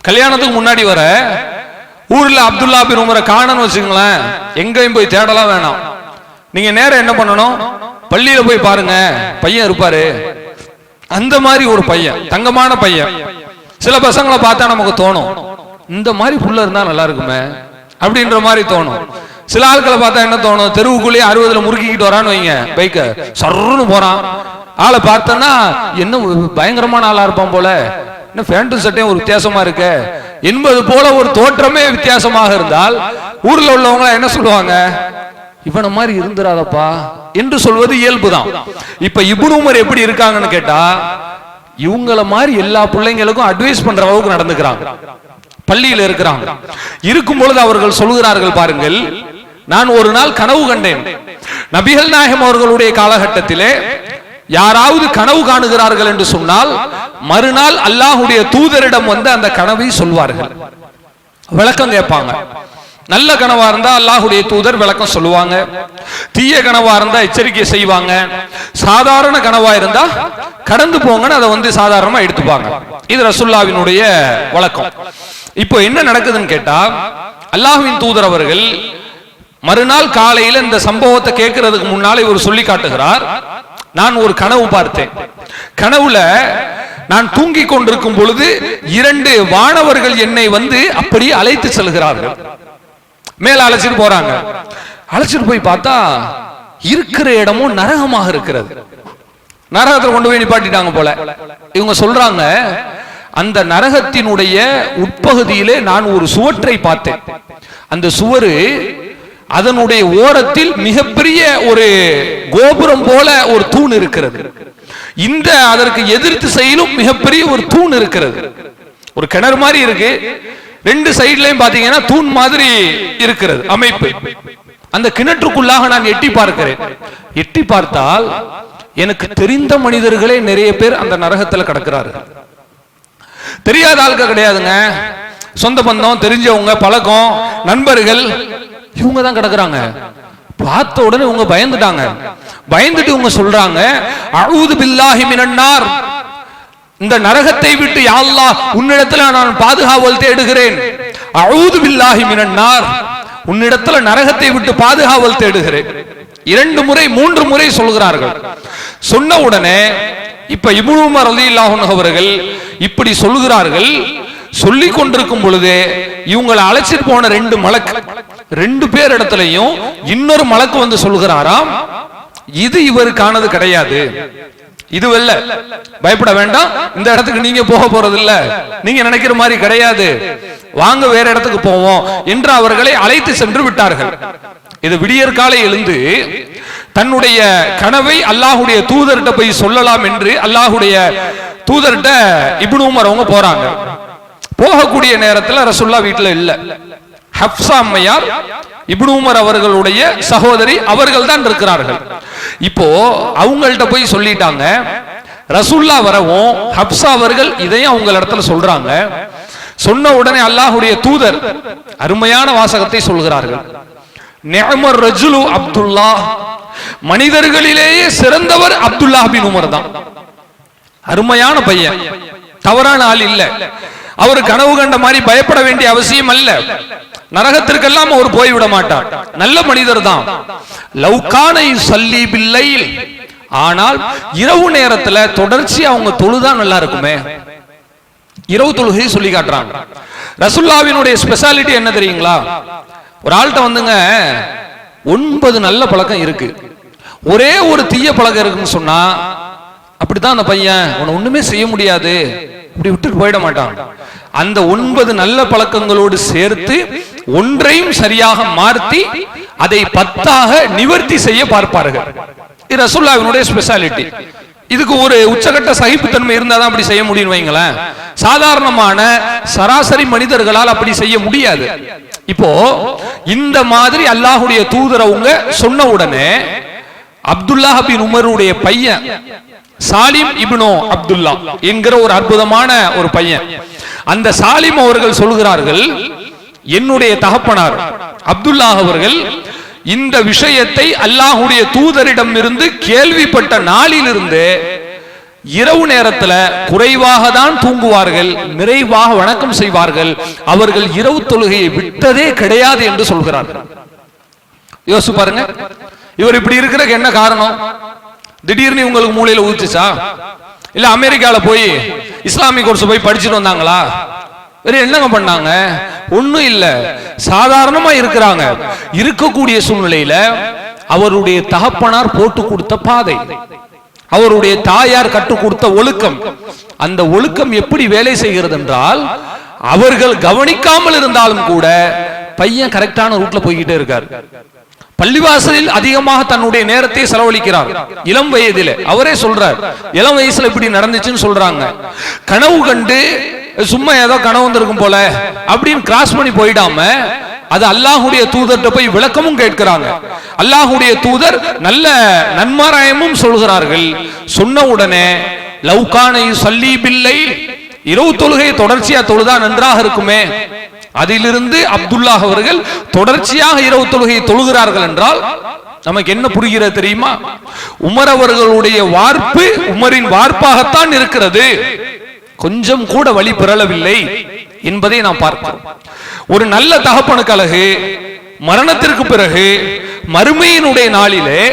கல்யாணத்துக்கு முன்னாடி வர ஊர்ல அப்துல்லா பின் உமரை காணன்னு வச்சுங்களேன், எங்கேயும் போய் தேடலாம் வேணாம். நீங்க நேரம் என்ன பண்ணணும், பள்ளியில போய் பாருங்க, பையன் இருப்பாரு. அந்த மாதிரி ஒரு பையன், தங்கமான பையன். சில பசங்களை பார்த்தா நமக்கு தோணும், இந்த மாதிரி புள்ள இருந்தா நல்லா இருக்குமே அப்படின்ற மாதிரி தோணும். சில ஆட்களை பார்த்தா என்ன தோணும், தெருவுக்குள்ளேயே 60ல முறுக்கிக்கிட்டு வரான்னு வைங்க, பைக்க சர்ன்னு போறான். ஆளை பார்த்தோன்னா என்ன பயங்கரமான ஆளா இருப்பான் போல, என்ன பேண்ட்டும் சட்டையும் ஒரு வித்தியாசமா இருக்கு என்பது போல ஒரு தோற்றமே வித்தியாசமாக இருந்தால் ஊர்ல உள்ளவங்க என்ன சொல்லுவாங்க, இவன மாதிரி இருந்துராதப்பா என்று சொல்வது இயல்புதான். இப்ப இப்னு உமர் எப்படி இருக்காங்கன்னு கேட்டா, இவங்கள மாதிரி எல்லா பிள்ளைங்களுக்கும் அட்வைஸ் பண்ற அளவுக்கு நடந்துக்கிறாங்க. பள்ளியில் இருக்கிறாங்க. இருக்கும் பொழுது அவர்கள் சொல்கிறார்கள், பாருங்கள், நான் ஒரு நாள் கனவு கண்டேன். நபிகள் நாயகம் அவர்களுடைய காலகட்டத்திலே யாராவது கனவு காணுகிறார்கள் என்று சொன்னால் மறுநாள் அல்லாஹ்வுடைய தூதரிடம் வந்து அந்த கனவை சொல்வார்கள், விளக்கம் கேட்பாங்க. நல்ல கனவா இருந்தா அல்லாஹ்வுடைய தூதர் விளக்கம் சொல்லுவாங்க, தீய கனவா இருந்தா எச்சரிக்கை செய்வாங்க, சாதாரண கனவா இருந்தா கடந்து போங்கன்னு அதை வந்து சாதாரணமா எடுத்துப்பாங்க. இது ரசூலுல்லாஹ்வினுடைய வழக்கம். இப்போ என்ன நடக்குதுன்னு கேட்டா, அல்லாஹ்வின் தூதர் அவர்கள் மறுநாள் காலையில இந்த சம்பவத்தை கேட்கறதுக்கு முன்னாலே இவர் சொல்லி காட்டுகிறார், நான் ஒரு கனவு பார்த்தேன். கனவுல நான் தூங்கிக் கொண்டிருக்கும் பொழுது 2 வானவர்கள் என்னை வந்து அப்படியே அழைத்து செல்கிறார்கள். மேல அழைச்சிட்டு போறாங்க. அழைச்சிட்டு போய் பார்த்தா இருக்கிற இடமும் நரகமாக இருக்கிறது. நரகத்தில் கொண்டு போய் நிப்பாட்டிட்டாங்க போல. இவங்க சொல்றாங்க, அந்த நரகத்தினுடைய உட்பகுதியிலே நான் ஒரு சுவற்றை பார்த்தேன். அந்த சுவரு அதனுடைய ஓரத்தில் மிகப்பெரிய ஒரு கோபுரம் போல ஒரு தூண் இருக்கிறது. இந்த அதற்கு எதிர் திசையிலும் மிகப்பெரிய ஒரு தூண் இருக்கிறது. ஒரு கிணறு மாதிரி இருக்கு, 2 சைடுலயும் பாத்தீங்கன்னா தூண் மாதிரி இருக்கிறது அமைப்பு. அந்த கிணற்றுக்குள்ளாக நான் எட்டி பார்க்கிறேன். எட்டி பார்த்தால் எனக்கு தெரிந்த மனிதர்களே நிறைய பேர் அந்த நரகத்தில் கிடக்கிறார்கள். தெரியாத ஆளுக்க கிடையாதுங்க, சொந்த பந்தம், தெரிஞ்சவங்க, பழக்கம், நண்பர்கள், இவங்க தான் கிடக்குறாங்க. பார்த்த உடனே இவங்க பயந்துட்டாங்க. பயந்துட்டு இவங்க சொல்றாங்க, அஊது பில்லாஹி மினன்னார், இந்த நரகத்தை விட்டு யா அல்லாஹ் உன்னிடத்துல நான் பாதுகாவல் தேடுகிறேன். அஊது பில்லாஹி மினன்னார், உன்னிடத்துல நரகத்தை விட்டு பாதுகாவல் தேடுகிறேன். 2 முறை 3 முறை சொல்கிறார்கள். சொன்ன உடனே இப்ப இப்னு உமர் ரலியல்லாஹு அன்ஹு அவர்கள் இப்படி சொல்கிறார்கள். சொல்லிக் கொண்டிருக்கும் பொழுது இவங்களை அழைச்சிட்டு போன 2 மலக்கு, 2 பேர் இடத்துலயும் இன்னொரு மலக்கு வந்து சொல்கிறாராம், இது இவருக்கானது கிடையாது, இது வெல்ல, பயப்பட வேண்டாம், இந்த இடத்துக்கு நீங்க போக போறது இல்ல, நீங்க நினைக்கிற மாதிரி கிடையாது, வாங்க வேற இடத்துக்கு போவோம் என்று அவர்களை அழைத்து சென்று விட்டார்கள். இது விடியற்காலை எழுந்து தன்னுடைய கனவை அல்லாஹ்வுடைய தூதர்கிட்ட போய் சொல்லலாம் என்று அல்லாஹ்வுடைய தூதர்கிட்ட இப்னு உமர் அவங்க போறாங்க. போகக்கூடிய நேரத்தில் ரசூலுல்லாஹ் வீட்டுல இல்ல. ஹப்ஸா அம்மையார் இப்னு உமர் அவர்களுடைய சகோதரி அவர்கள் தான் இருக்கிறார்கள். இப்போ அவங்கள்ட்ட போய் சொல்லிட்டாங்க. ரசூலுல்லாஹ் வரவும் ஹப்ஸா அவர்கள் இதையும் அவங்க இடத்துல சொல்றாங்க. சொன்ன உடனே அல்லாஹ்வுடைய தூதர் அருமையான வாசகத்தை சொல்கிறார்கள், நிஅமர் ரஜுலு அப்துல்லாஹ், மனிதர்களிலேயே சிறந்தவர் அப்துல்லாஹ் பின் உமர் தான். அருமையான பையன், தவறான ஆள் இல்ல. அவர் கனவு கண்ட மாதிரி பயப்பட வேண்டிய அவசியம் அல்ல. நரகத்திற்கெல்லாம் அவர் போய்விட மாட்டார், நல்ல மனிதர் தான். லவ்கானை யுஸல்லி பில்லைல், ஆனால் இரவு நேரத்துல தொடர்ச்சி அவங்க தொழுதா நல்லா இருக்குமே. இரவு தொழுகை சொல்லி காட்டுறாங்க. ரசூலுல்லாஹ்வினுடைய ஸ்பெஷாலிட்டி என்ன தெரியுங்களா? ஒரு ஆள்கிட்ட வந்துங்க 9 நல்ல பழக்கம் இருக்கு, ஒரே ஒரு தீய பழக்கம் இருக்குன்னு சொன்னா அப்படித்தான் அந்த பையன் உன்னை ஒண்ணுமே செய்ய முடியாது, இப்படி விட்டுட்டு போயிட மாட்டான். அந்த 9 நல்ல பழக்கங்களோடு சேர்த்து ஒன்றையும் சரியாக மாற்றி அதை 10ஆக நிவர்த்தி செய்ய பார்ப்பார்கள். இது ரசூலுல்லாஹ்வினுடைய ஸ்பெஷாலிட்டி. இதுக்கு ஒரு உச்சகட்ட சகிப்புத்தன்மை இருந்தாதான் அப்படி செய்ய முடியும் வைங்களேன். சாதாரணமான சராசரி மனிதர்களால் அப்படி செய்ய முடியாது. இப்போ இந்த மாதிரி அல்லாஹ்வுடைய தூதர் அவங்க சொன்ன உடனே அப்துல்லாஹ் பின் உமருடைய பையன் சாலிம் இப்னு அப்துல்லா என்கிற ஒரு அற்புதமான ஒரு பையன், அந்த சாலிம் அவர்கள் சொல்கிறார்கள், என்னுடைய தகப்பனார் அப்துல்லாஹ் அவர்கள் இந்த விஷயத்தை அல்லாஹ்வுடைய தூதரிடம் இருந்து கேள்விப்பட்ட நாளிலிருந்து இரவு நேரத்துல குறைவாக தான் தூங்குவார்கள், நிறைவாக வணக்கம் செய்வார்கள், அவர்கள் இரவு தொழுகையை விட்டதே கிடையாது என்று சொல்கிறார்கள். யோசிச்சு பாருங்க, இவர் இப்படி இருக்கிறதுக்கு என்ன காரணம்? திடீர்னு உங்களுக்கு மூளையில ஊத்துச்சா? இல்ல அமெரிக்கால போய் இஸ்லாமிக் கோர்ஸ் போய் படிச்சுட்டு வந்தாங்களா? வேற என்னங்க பண்ணாங்க? ஒண்ணும் இல்ல, சாதாரணமா இருக்கிறாங்க. இருக்கக்கூடிய சூழ்நிலையில அவருடைய தகப்பனார் போட்டு கொடுத்த பாதை, அவருடைய தாயார் கற்றுக் கொடுத்த ஒழுக்கம், அந்த ஒழுக்கம் எப்படி வேலை செய்கிறது என்றால், அவர்கள் கவனிக்காமல் இருந்தாலும் கூட பையன் கரெக்டான ரூட்ல போய்கிட்டே இருக்கார். பள்ளிவாசலில் அதிகமாக தன்னுடைய நேரத்தை செலவழிக்கிறார். இளம் வயதிலே அவரே சொல்றார், இளம் வயசுல இப்படி நடந்துச்சுன்னு சொல்றாங்க. கனவு கண்டு சும்மா ஏதோ கனவு வந்திருக்கும் போல அப்படின்னு கிராஸ் பண்ணி போயிடாம அது அல்லாஹுடைய தூதர்கிட்ட போய் விளக்கமும் கேட்கிறாங்க. அல்லாஹுடைய தூதர் நல்ல நன்மாராயமும் சொல்கிறார்கள். சொன்ன உடனே லவ்கானை சல்லி பில்லை, இரவு தொழுகை தொடர்ச்சியா தொழுதா நன்றாக இருக்குமே. அதிலிருந்து அப்துல்லாஹ் அவர்கள் தொடர்ச்சியாக இரவு தொழுகையை தொழுகிறார்கள் என்றால் நமக்கு என்ன புரிகிறது தெரியுமா? உமர் அவர்களுடைய வார்ப்பு உமரின் வார்ப்பாகத்தான் இருக்கிறது, கொஞ்சம் கூட வழி பெறவில்லை என்பதை நாம் பார்க்கிறோம். ஒரு நல்ல தகப்பனுக்கு அழகு மரணத்திற்கு பிறகு மறுமையினுடைய நாளிலே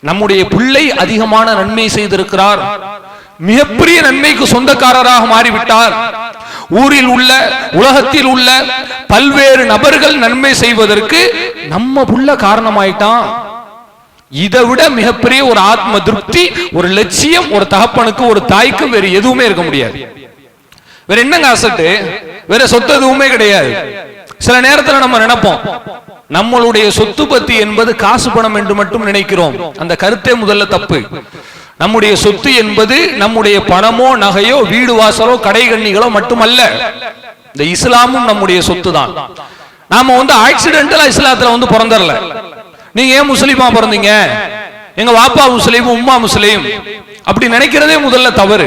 நம்முடைய பிள்ளை அதிகமான நன்மை செய்திருக்கிறார், மிகப்பெரிய நன்மைக்கு சொந்தக்காரராக மாறிவிட்டார். ஊரில் உள்ள உலகத்தில் உள்ள பல்வேறு நபர்கள் நன்மை செய்வதற்கு நம்ம புள்ள காரணமாயிட்டான். இதை விட மிகப்பெரிய ஒரு ஆத்ம திருப்தி, ஒரு லட்சியம் ஒரு தகப்பனுக்கு ஒரு தாய்க்கு வேறு எதுவுமே இருக்க முடியாது. வேற என்னங்க அசட்டு, வேற சொத்து எதுவுமே கிடையாது. சில நேரத்தில் நம்ம நினைப்போம் நம்மளுடைய சொத்து பத்தி என்பது காசு பணம் என்று மட்டும் நினைக்கிறோம். அந்த கருத்தே முதல்ல தப்பு. நம்முடைய சொத்து என்பது நம்முடைய பணமோ நகையோ வீடு வாசலோ கடை கண்ணிகளோ மட்டுமல்ல, இந்த இஸ்லாமும் நம்முடைய சொத்து தான். நாம ஆக்சிடென்டலா இஸ்லாத்துல பிறந்தரல. நீங்க ஏன் முஸ்லீமா பிறந்தீங்க, எங்க வாப்பா முஸ்லீம் உம்மா முஸ்லீம் அப்படி நினைக்கிறதே முதல்ல தவறு.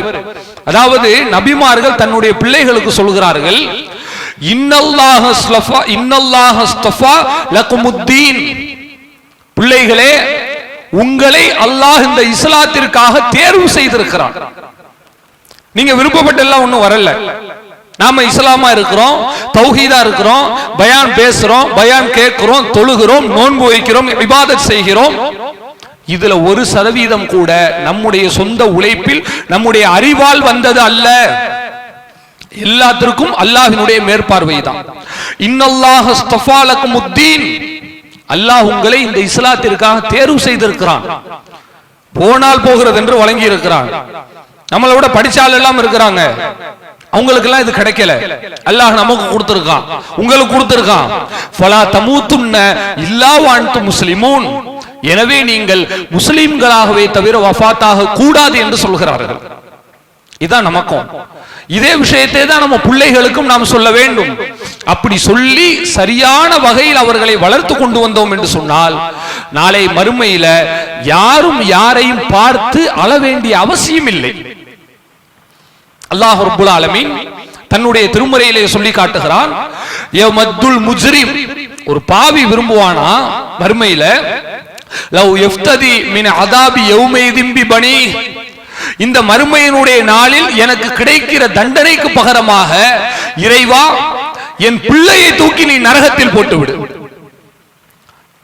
அதாவது நபிமார்கள் தன்னுடைய பிள்ளைகளுக்கு சொல்கிறார்கள், பிள்ளைகளே உங்களை அல்லாஹ் இந்த இஸ்லாத்திற்காக தேர்வு செய்திருக்கிறான். நீங்க விருப்பப்பட்ட எல்லாம் ஒண்ணும் வரல. நாம இஸ்லாமா இருக்கிறோம், தௌஹீதா இருக்கிறோம், பயான் பேசுறோம், பயான் கேட்கிறோம், தொழுகிறோம், நோன்பு வைக்கிறோம், இபாதத் செய்கிறோம். இதுல 1% கூட நம்முடைய சொந்த உழைப்பில் நம்முடைய அறிவால் வந்தது அல்ல. எல்லாத்திற்கும் அல்லாஹ்வினுடைய மேற்பார்வை தான். இன்னல்லாஹ் அஸ்தஃபா லகுமுத்தீன், அல்லாஹ் உங்களை இந்த இஸ்லாத்திற்காக தேர்வு செய்திருக்கிறான். போனால் போகிறது என்று வழங்கி இருக்கிறான். நம்மளை விட படிச்சால் எல்லாம் இருக்கிறாங்க, அவங்களுக்கு எல்லாம் இது கிடைக்கல. அல்லாஹ் நமக்கு கொடுத்திருக்கான், உங்களுக்கு கொடுத்திருக்கான். ஃபலா தமூதுன்ன இல்லா வ அன்தும் முஸ்லிமூன், எனவே நீங்கள் முஸ்லிம்களாகவே தவிர வஃபாத்தாக கூடாது என்று சொல்கிறார்கள். இதான் நமக்கும். இதே விஷயத்தை தான் நம்ம பிள்ளைகளுக்கும் நாம் சொல்ல வேண்டும். அப்படி சொல்லி சரியான வகையில் அவர்களை வளர்த்து கொண்டு வந்தோம் என்று சொன்னால் நாளை மறுமையில யாரும் யாரையும் பார்த்து அழ வேண்டிய அவசியம் இல்லை. அல்லாஹ் ரப்புல் ஆலமீன் தன்னுடைய திருமறையிலே சொல்லி காட்டுகிறான், யமத்துல் முஜ்ரிம், ஒரு பாவி விரும்புவானா மறுமையில, லவ் யஃப்ததி மின் அதாபி யௌமைதின் பிபனி, இந்த மறுமையினுடைய நாளில் எனக்கு கிடைக்கிற தண்டனைக்கு பகரமாக இறைவா என் பிள்ளையை தூக்கி நீ நரகத்தில் போட்டு விடு.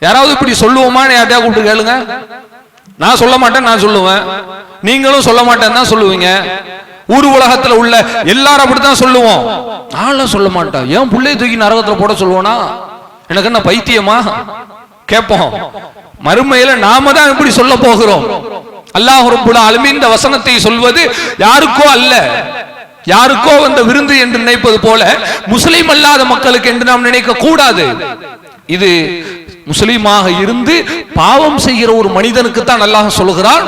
யாராவது இப்படி சொல்லுவோமா? யார்ட்டையா கூப்பிட்டு கேளுங்க. நான் சொல்ல மாட்டேன், நான் சொல்லுவேன். நீங்களும் சொல்ல மாட்டேன்னு தான் சொல்லுவீங்க. ஊர் உலகத்துல உள்ள எல்லாரும் அப்படித்தான் சொல்லுவோம். நான் சொல்ல மாட்டேன். ஏன் பிள்ளையை தூக்கி நரகத்துல போட சொல்லுவோனா? எனக்கு என்ன பைத்தியமா? கேட்போம். மறுமையில நாம தான் இப்படி சொல்ல போகிறோம். அல்லாஹ் ரப்புல் ஆலமீன் இந்த வசனத்தை சொல்வது யாருக்கோ அல்ல, யாருக்கோ வந்த விருந்து என்று நினைப்பது போல முஸ்லிம் அல்லாத மக்களுக்கு என்று நாம் நினைக்க கூடாது. இது முஸ்லிமாக இருந்து பாவம் செய்கிற ஒரு மனிதனுக்கு தான் அல்லாஹ் சொல்கிறான்.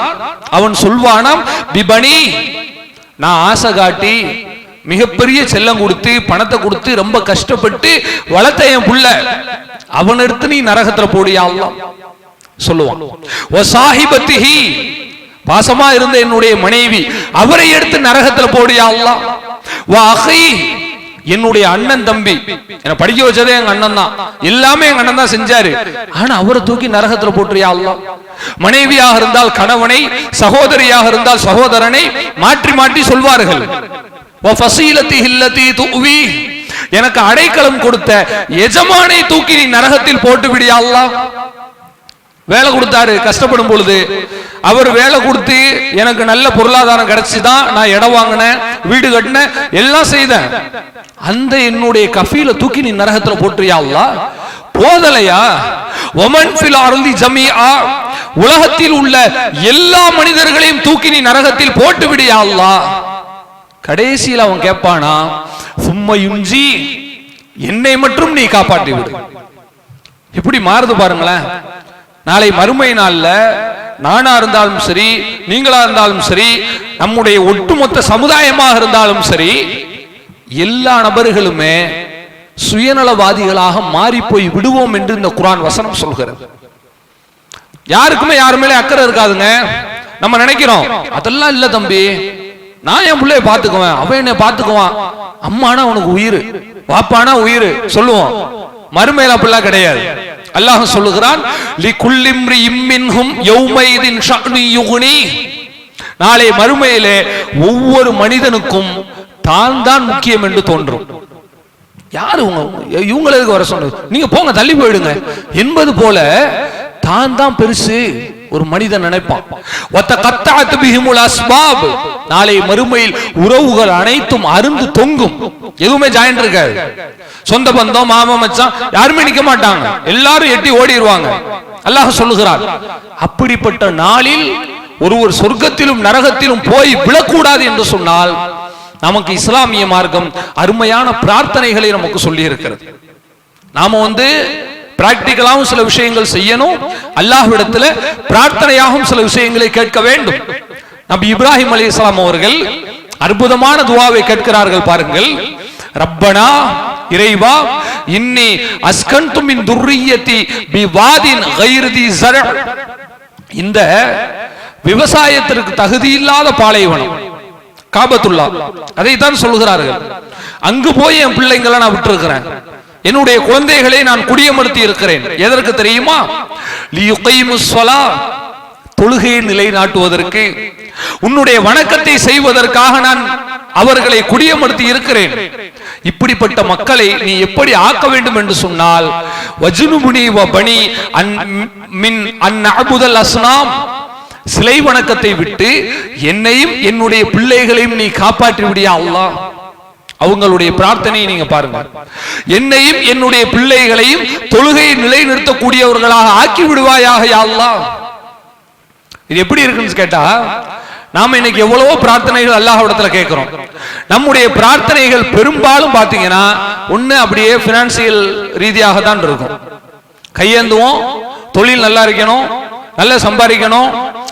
அவன் சொல்வானாம், பிபனி, நான் ஆசை காட்டி மிகப்பெரிய செல்லம் கொடுத்து பணத்தை கொடுத்து ரொம்ப கஷ்டப்பட்டு வளர்த்த என் புள்ள, அவன் எடுத்து நீ நரகத்துல போடியா அல்லாஹ் சொல்லுவான். வசாஹிபத்திஹி, பாசமா இருந்த என்னுடைய மனைவி, அவரை எடுத்து நரகத்துல போடியா அல்லாஹ். வா அஹி, என்னுடைய அண்ணன் தம்பி, என்ன படிக்க வச்சதே எங்க அண்ணன் தான், எல்லாமே எங்க அண்ணன் தான் செஞ்சாரு, ஆனா அவரை தூக்கி நரகத்துல போட்டுறியா அல்லாஹ். மனைவியாக இருந்தால் கணவனை, சகோதரியாக இருந்தால் சகோதரனை மாற்றி மாற்றி சொல்வார்கள். வ ஃபஸீலத்திஹி அல்லதி துவி, எனக்கு அடைக்கலம் கொடுத்த எஜமானை தூக்கி நீ நரகத்தில் போட்டு விடியா அல்லாஹ். வேலை கொடுத்தாரு கஷ்டப்படும் பொழுது, அவர் வேலை கொடுத்து எனக்கு நல்ல பொருளாதாரம் கிடைச்சுதான் நான் இடம் வாங்கினேன், வீடு கட்டினேன், எல்லாம் செய்தேன், அந்த என்னுடைய கஃபீல தூக்கி நீ நரகத்துல போட்டுறியா அல்லாஹ். போதலையா? வமன் ஃபில் அர்தி ஜமீஆ, உலகத்தில் உள்ள எல்லா மனிதர்களையும் தூக்கி நீ நரகத்தில் போட்டு விடியா அல்லாஹ். கடைசியில் அவன் கேட்பானா, சும்ம யுஞ்சி, என்னை மட்டும் நீ காப்பாற்றி விடு. எப்படி மாறுது பாருங்களேன். நாளை மறுமை நாள்ல நானா இருந்தாலும் சரி, நீங்களா இருந்தாலும் சரி, நம்முடைய ஒட்டுமொத்த சமுதாயமாக இருந்தாலும் சரி, எல்லா நபர்களுமே சுயநலவாதிகளாக மாறி போய் விடுவோம் என்று இந்த குர்ஆன் வசனம் சொல்கிறது. யாருக்குமே யாரு மேலே அக்கறை இருக்காதுங்க. நம்ம நினைக்கிறோம் அதெல்லாம் இல்ல தம்பி, நான் என் பிள்ளைய பாத்துக்குவேன், அவன் என்ன பாத்துக்குவான், அம்மானா உனக்கு உயிர், வாப்பானா உயிர் சொல்லுவோம். மறுமையில அப்படிலாம் கிடையாது. அல்லாஹ் சொல்லுகிறான், லிகுல்லி இம்ரிஇம் மின்ஹும் யௌமைதின் ஷஅனு யுக்னி. நாளை மறுமையிலே ஒவ்வொரு மனிதனுக்கும் தான் முக்கியம் என்று தோன்றும். யாரு இவங்களுக்கு வர சொன்னது, நீங்க போங்க தள்ளி போயிடுங்க என்பது போல தான் பெருசு ஒரு மனிதன் நினைப்பான். நாளை மறுமையில் உறவுகள் அனைத்தும் அருந்து தொங்கும், எதுவுமே ஜாயிண்ட் இருக்காது. சொந்த பந்தம் மாமா மச்சான் யாருமே நிக்க மாட்டாங்க, எல்லாரும் எட்டி ஓடிடுவாங்க. அல்லாஹ் சொல்லுகிறார், அப்படிப்பட்ட நாளில் ஒருவர் சொர்க்கத்திலும் நரகத்திலும் போய் விழக்கூடாது என்று சொன்னால் நமக்கு இஸ்லாமிய மார்க்கம் அருமையான பிரார்த்தனைகளை நமக்கு சொல்லி இருக்கிறது. நாம பிராக்டிகலாகவும் சில விஷயங்கள் செய்யணும், அல்லாஹ்விடத்துல பிரார்த்தனையாகவும் சில விஷயங்களை கேட்க வேண்டும். நபி இப்ராஹிம் அலைஹிஸ்ஸலாம் அவர்கள் அற்புதமான துஆவை கேட்கிறார்கள் பாருங்கள். ரப்பனா, இறைவா, இன்னி அஸ்கன்து மின் துர்ரிய்யதி பிவாதின் கைரி தி ஸர்அ. இந்த விவசாயத்திற்கு தகுதி இல்லாத பாலைவனம் காபத்துல்லா, அதைத்தான் சொல்லுகிறார்கள். அங்கு போய் என் பிள்ளைங்களை நான் விட்டிருக்கிறேன், என்னுடைய குழந்தைகளை நான் குடியமர்த்தி இருக்கிறேன். எதற்கு தெரியுமா? லியுகீமுஸ் ஸலா, தொழுகையை நிலைநாட்டுவதற்கு, உன்னுடைய வணக்கத்தை செய்வதற்காக நான் அவர்களை குடியமர்த்தி இருக்கிறேன். இப்படிப்பட்ட மக்களை நீ எப்படி ஆக்க வேண்டும் என்று சொன்னால், வஜ்னுபுனி வ பனி மின் அன் நஅபுதல் அஸ்னாம், சிலை வணக்கத்தை விட்டு என்னையும் என்னுடைய பிள்ளைகளையும் நீ காப்பாற்றி விடியா அல்லாஹ். அவங்களுடைய பிரார்த்தனையை நீங்க பாருங்க, என்னையும் என்னுடைய பிள்ளைகளையும் தொழுகையை நிலைநிறுத்தக்கூடியவர்களாக ஆக்கி விடுவாயாக யா அல்லாஹ். இது எப்படி இருக்குன்னு கேட்டா, நாம இன்னைக்கு எவ்வளவோ பிரார்த்தனைகள் அல்லாஹ்விடத்துல கேட்கிறோம். நம்முடைய பிரார்த்தனைகள் பெரும்பாலும் பாத்தீங்கன்னா ஒண்ணு அப்படியே பினான்சியல் ரீதியாக தான் இருக்கும். கையேந்துவோம், தொழில் நல்லா இருக்கணும், நல்லா சம்பாதிக்கணும்,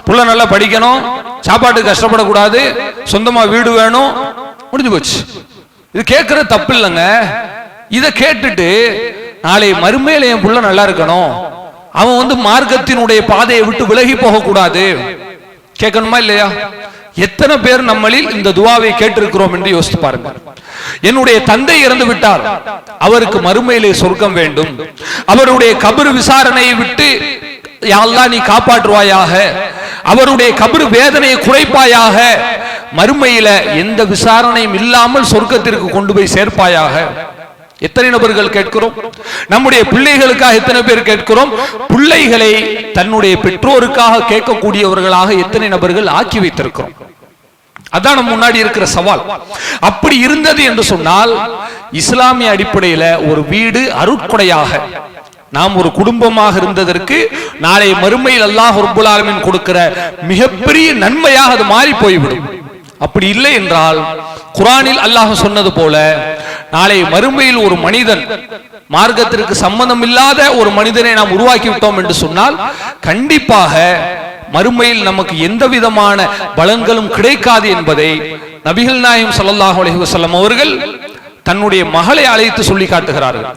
புள்ள நல்லா படிக்கணும், சாப்பாட்டுக்கு கஷ்டப்படக்கூடாது, சொந்தமா வீடு வேணும், முடிஞ்சு போச்சு. இது கேட்கற தப்பு இல்லைங்க. இதை கேட்டுட்டு நாளை மறுமையில என் புள்ள நல்லா இருக்கணும், அவன் மார்க்கத்தினுடைய பாதையை விட்டு விலகி போக கூடாது, கேட்கணுமா இல்லையா? எத்தனை பேர் நம்மளில் இந்த துஆவை கேட்டிருக்கிறோம் என்று யோசித்து பாருங்க. என்னுடைய தந்தை இறந்து விட்டார், அவருக்கு மறுமையிலே சொர்க்கம் வேண்டும், அவருடைய கபர் விசாரணையை விட்டு யா அல்லாஹ் நீ காப்பாற்றுவாயாக, அவருடைய கபர் வேதனையை குறைப்பாயாக, மறுமையில எந்த விசாரணையும் இல்லாமல் சொர்க்கத்திற்கு கொண்டு போய் சேர்ப்பாயாக. எத்தனை நபர்கள் கேட்கிறோம்? நம்முடைய பிள்ளைகளுக்காக எத்தனை பேர் கேட்கிறோம்? பிள்ளைகளை தன்னுடைய பெற்றோருக்காக கேட்கக்கூடியவர்களாக எத்தனை நபர்கள் ஆக்கி வைத்திருக்கிறோம்? அதான் நம்ம முன்னாடி இருக்கிற சவால். அப்படி இருந்தது என்று சொன்னால், இஸ்லாமிய அடிப்படையில ஒரு வீடு அருட்கொடையாக, நாம் ஒரு குடும்பமாக இருந்ததற்கு நாளை மறுமையில் அல்லாஹ் ரப்புல் ஆலமீன் கொடுக்கிற மிகப்பெரிய நன்மையாக அது மாறி போய்விடும். அப்படி இல்லை என்றால், குர்ஆனில் அல்லாஹ் சொன்னது போல நாளை மறுமையில் ஒரு மனிதன், மார்க்கத்திற்கு சம்பந்தம் இல்லாத ஒரு மனிதனை நாம் உருவாக்கி விட்டோம் என்று சொன்னால், கண்டிப்பாக மறுமையில் நமக்கு எந்த விதமான பலன்களும் கிடைக்காது என்பதை நபிகள் நாயகம் ஸல்லல்லாஹு அலைஹி வஸல்லம் அவர்கள் தன்னுடைய மகளை அழைத்து சொல்லி காட்டுகிறார்கள்.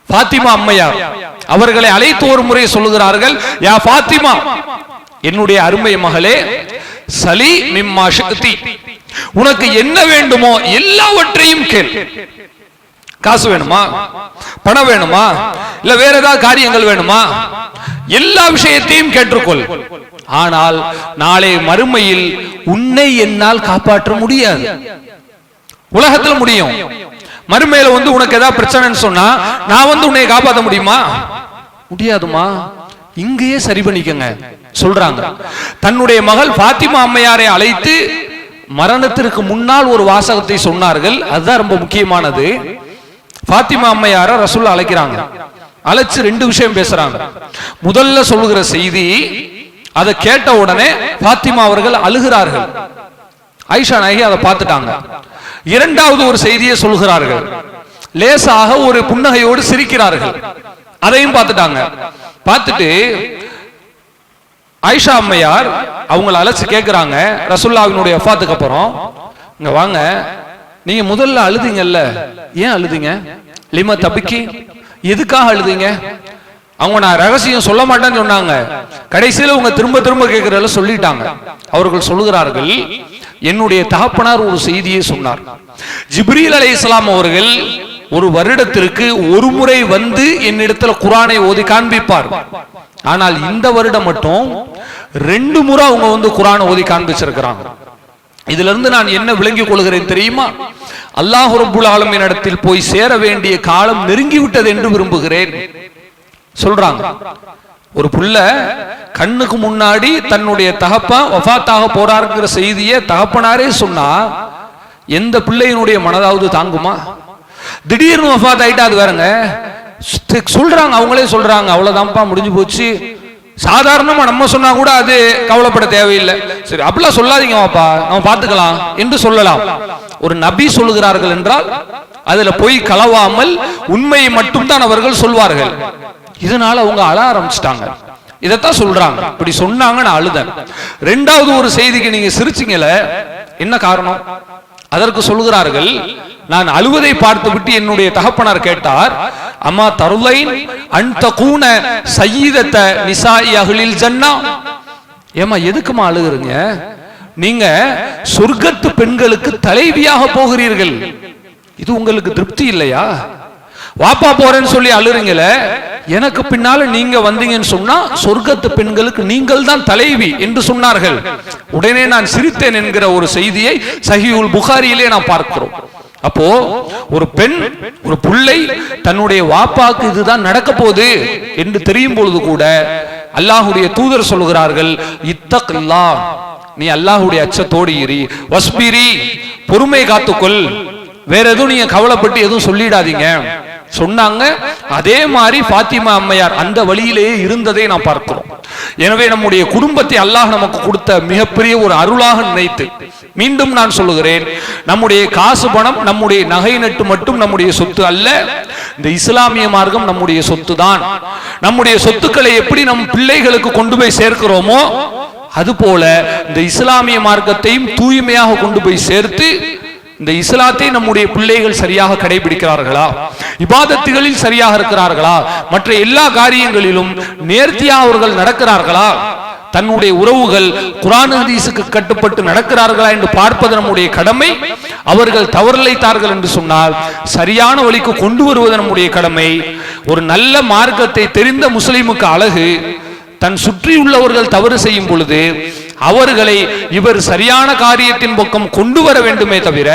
ஃபாத்திமா அம்மையார் அவர்களை அழைத்து ஒரு முறை சொல்லுகிறார்கள், யா ஃபாத்திமா, என்னுடைய அருமை மகளே, சலி மிம்மா ஷிக்தி, உனக்கு என்ன வேண்டுமோ எல்லாவற்றையும் கேள். காசு வேணுமா, பணம் வேணுமா, இல்ல வேற ஏதாவது காரியங்கள் வேணுமா, எல்லா விஷயத்தையும் கேட்டுக்கொள். ஆனால் நாளை மறுமையில் உன்னை என்னால் காப்பாற்ற முடியாது. உலகத்தில் முடியும், மறுமையில உனக்கு ஏதாவது பிரச்சனைன்னு சொன்னா நான் உன்னை காப்பாற்ற முடியுமா? முடியாதுமா, இங்கேயே சரி பண்ணிக்கங்க சொல்றாங்க. தன்னுடைய மகள் ஃபாத்திமா அம்மையாரை அழைத்து மரணத்திற்கு முன்னால் ஒரு வாசகத்தை சொன்னார்கள், அதுதான் ரொம்ப முக்கியமானது. ஃபாத்திமா அம்மையார ரசூல் அழைக்கிறாங்க, அழைச்சு ரெண்டு விஷயம் பேசுறாங்க. முதல்ல சொல்லுகிற செய்தி, அதை கேட்ட உடனே ஃபாத்திமா அவர்கள் அழுகிறார்கள். ஆயிஷா நாயகி அதை பார்த்துட்டாங்க. இரண்டாவது ஒரு செய்தியை சொல்கிறார்கள், லேசாக ஒரு புன்னகையோடு சிரிக்கிறார்கள். அதையும் பார்த்துட்டாங்க. பார்த்துட்டு ஆயிஷா அம்மையார் அவங்கள அழைச்சு கேட்கிறாங்க, ரசூலுல்லாஹ்வினுடைய வஃபாத்துக்கு அப்புறம், இங்க வாங்க, நீங்க முதல்ல அழுதீங்கல்ல, ஏன் அழுதீங்க? லிம தபிக்கி, எதுக்காக அழுதீங்க? அவங்க நான் ரகசியம் சொல்ல மாட்டேன்னு சொன்னாங்க. கடைசியில் அவங்க திரும்ப திரும்ப கேட்கிறத சொல்லிட்டாங்க. அவர்கள் சொல்லுகிறார்கள், என்னுடைய தகப்பனார் ஒரு செய்தியை சொன்னார். ஜிப்ரீல் அலைஹிஸ்ஸலாம் அவர்கள் ஒரு வருடத்திற்கு ஒரு முறை வந்து என்னிடத்துல குர்ஆனை ஓதி காண்பிப்பார். ஆனால் இந்த வருடம் மட்டும் 2 முறை அவங்க வந்து குர்ஆனை ஓதி காண்பிச்சிருக்கிறாங்க. இதுல இருந்து நான் என்ன விளங்கிக் கொள்கிறேன் தெரியுமா? அல்லாஹ் ரப்புல் ஆலமீன் இடத்தில் போய் சேர வேண்டிய காலம் நெருங்கி விட்டது என்று விரும்புகிறேன் சொல்றாங்க. ஒரு புள்ள கண்ணுக்கு முன்னாடி தன்னுடைய தகப்பன் வஃபாத்தாக போறாருங்கிற செய்தியை தகப்பனாரே சொன்னா எந்த பிள்ளையினுடைய மனதாவது தாங்குமா? திடீர்னு வஃபாத் ஆயிட்டா அது வேறங்க. சொல்றாங்க, அவங்களே சொல்றாங்க, அவ்வளவுதான்ப்பா முடிஞ்சு போச்சு. சாதாரணமா நம்ம சொன்னா கூட அது கவலைப்பட தேவையில்லை. சரி, அப்படிலாம் சொல்லாதீங்க வாப்பா, நம்ம பார்த்துக்கலாம் என்று சொல்லலாம். ஒரு நபி சொல்லுகிறார்கள் என்றால் அதுல போய் கலவாமல் உண்மையை மட்டும் தான் அவர்கள் சொல்வார்கள். இதனால அவங்க அழ ஆரம்பிச்சிட்டாங்க. இதத்தான் சொல்றாங்க, இப்படி சொன்னாங்க, நான் அழுதேன். 2வது ஒரு செய்திக்கு நீங்க சிரிச்சீங்கல, என்ன காரணம்? அதற்கு சொல்கிறார்கள், நான் அழுவதை பார்த்து விட்டு என்னுடைய தகப்பனார் கேட்டார், அம்மா தருளைன் அன்த கூன சய்யிதத்த நிசாஇ அஹ்லில் ஜன்னா, ஏமா எதுக்குமா அழுகுறீங்க? நீங்க சொர்க்கத்து பெண்களுக்கு தலைவியாக போகிறீர்கள், இது உங்களுக்கு திருப்தி இல்லையா? வாப்பா போறேன்னு சொல்லி அழுறீங்களே, எனக்கு பின்னால நீங்க வந்தீங்கன்னு சொன்னா சொர்க்கத்து பெண்களுக்கு நீங்கள் தான் தலைவி என்று சொன்னார்கள். உடனே நான் சிரித்தேன் என்கிற ஒரு செய்தியை சஹீஹுல் புகாரியிலே நாம் பார்க்கிறோம். அப்போ ஒரு பெண், ஒரு பிள்ளை தன்னுடைய வாப்பாக்கு இதுதான் நடக்க போகுது என்று தெரியும் பொழுது கூட அல்லாஹ்வுடைய தூதர் சொல்கிறார்கள், இத்தக்ல்லாஹ், நீ அல்லாஹ்வுடைய அச்சத்தோடு இரு, வஸ்பிரி, பொறுமை காத்துக்கொள், வேற எதுவும் நீங்க கவலைப்பட்டு எதுவும் சொல்லிடாதீங்க சொன்னாங்க. அதே மாதிரி ஃபாத்திமா அம்மையார் அந்த வழியிலேயே இருந்ததை நாம் பார்க்கிறோம். எனவே நம்முடைய குடும்பத்தை அல்லாஹ் நமக்கு கொடுத்த மிகப்பெரிய ஒரு அருளாக நினைத்து, மீண்டும் நான் சொல்லுகிறேன், நம்முடைய காசு பணம், நம்முடைய நகை நட்டு மட்டும் நம்முடைய சொத்து அல்ல, இந்த இஸ்லாமிய மார்க்கம் நம்முடைய சொத்து தான். நம்முடைய சொத்துக்களை எப்படி நம் பிள்ளைகளுக்கு கொண்டு போய் சேர்க்கிறோமோ அதுபோல இந்த இஸ்லாமிய மார்க்கத்தையும் தூய்மையாக கொண்டு போய் சேர்த்து, இந்த இஸ்லாத்தை நம்முடைய பிள்ளைகள் சரியாக கடைபிடிக்கிறார்களா, இபாதத்துகளில் சரியாக இருக்கிறார்களா, மற்ற எல்லா காரியங்களிலும் நேர்த்தியாக அவர்கள் நடக்கிறார்களா, தன்னுடைய உறவுகள் குர்ஆன் ஹதீஸுக்கு கட்டுப்பட்டு நடக்கிறார்களா என்று பார்ப்பது நம்முடைய கடமை. அவர்கள் தவறிழைத்தார்கள் என்று சொன்னால் சரியான வழிக்கு கொண்டு வருவது நம்முடைய கடமை. ஒரு நல்ல மார்க்கத்தை தெரிந்த முஸ்லிமுக்கு அழகு, தன் சுற்றி உள்ளவர்கள் தவறு செய்யும் பொழுது அவர்களை இவர் சரியான காரியத்தின் பக்கம் கொண்டு வர வேண்டுமே தவிர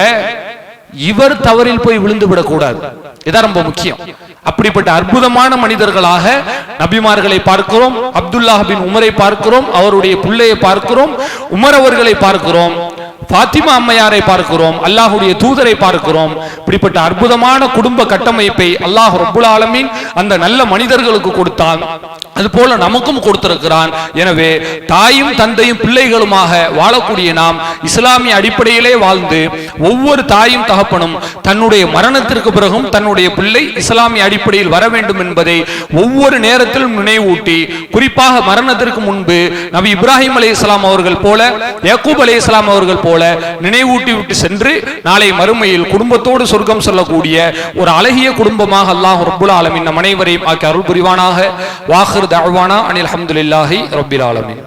இவர் தவறில் போய் விழுந்து விடக்கூடாது. இதான் ரொம்ப முக்கியம். அப்படிப்பட்ட அற்புதமான மனிதர்களாக நபிமார்களை பார்க்கிறோம், அப்துல்லாஹ் பின் உமரை பார்க்கிறோம், அவருடைய பிள்ளையை பார்க்கிறோம், உமர் அவர்களை பார்க்கிறோம், ஃபாத்திமா அம்மையாரை பார்க்கிறோம், அல்லாஹ்வுடைய தூதரை பார்க்கிறோம். இப்படிப்பட்ட அற்புதமான குடும்ப கட்டமைப்பை அல்லாஹ் ரப்புல் ஆலமீன் அந்த நல்ல மனிதர்களுக்கு கொடுத்தான், அதுபோல நமக்கும் கொடுத்திருக்கிறான். எனவே தாயும் தந்தையும் பிள்ளைகளுமாக வாழக்கூடிய நாம் இஸ்லாமிய அடிப்படையிலே வாழ்ந்து ஒவ்வொரு தாயும் தகப்பனும் தன்னுடைய மரணத்திற்கு பிறகும் தன்னுடைய பிள்ளை இஸ்லாமிய அடிப்படையில் வர வேண்டும் என்பதை ஒவ்வொரு நேரத்திலும் நினைவூட்டி, குறிப்பாக மரணத்திற்கு முன்பு நபி இப்ராஹிம் அலைஹிஸ்ஸலாம் அவர்கள் போல, யாக்கூப் அலைஹிஸ்ஸலாம் அவர்கள் போல நினைவூட்டி விட்டு சென்று நாளை மறுமையில் குடும்பத்தோடு சொர்க்கம் செல்லக்கூடிய ஒரு அழகிய குடும்பமாக அல்லாஹ் ரப்புல் ஆலமீன் நம் அனைவரையும் ஆக்கி அருள் புரிவானாக. வாஹிர் தஅவானா அனில் ஹம்துலில்லாஹி ரப்பில் ஆலமீன்.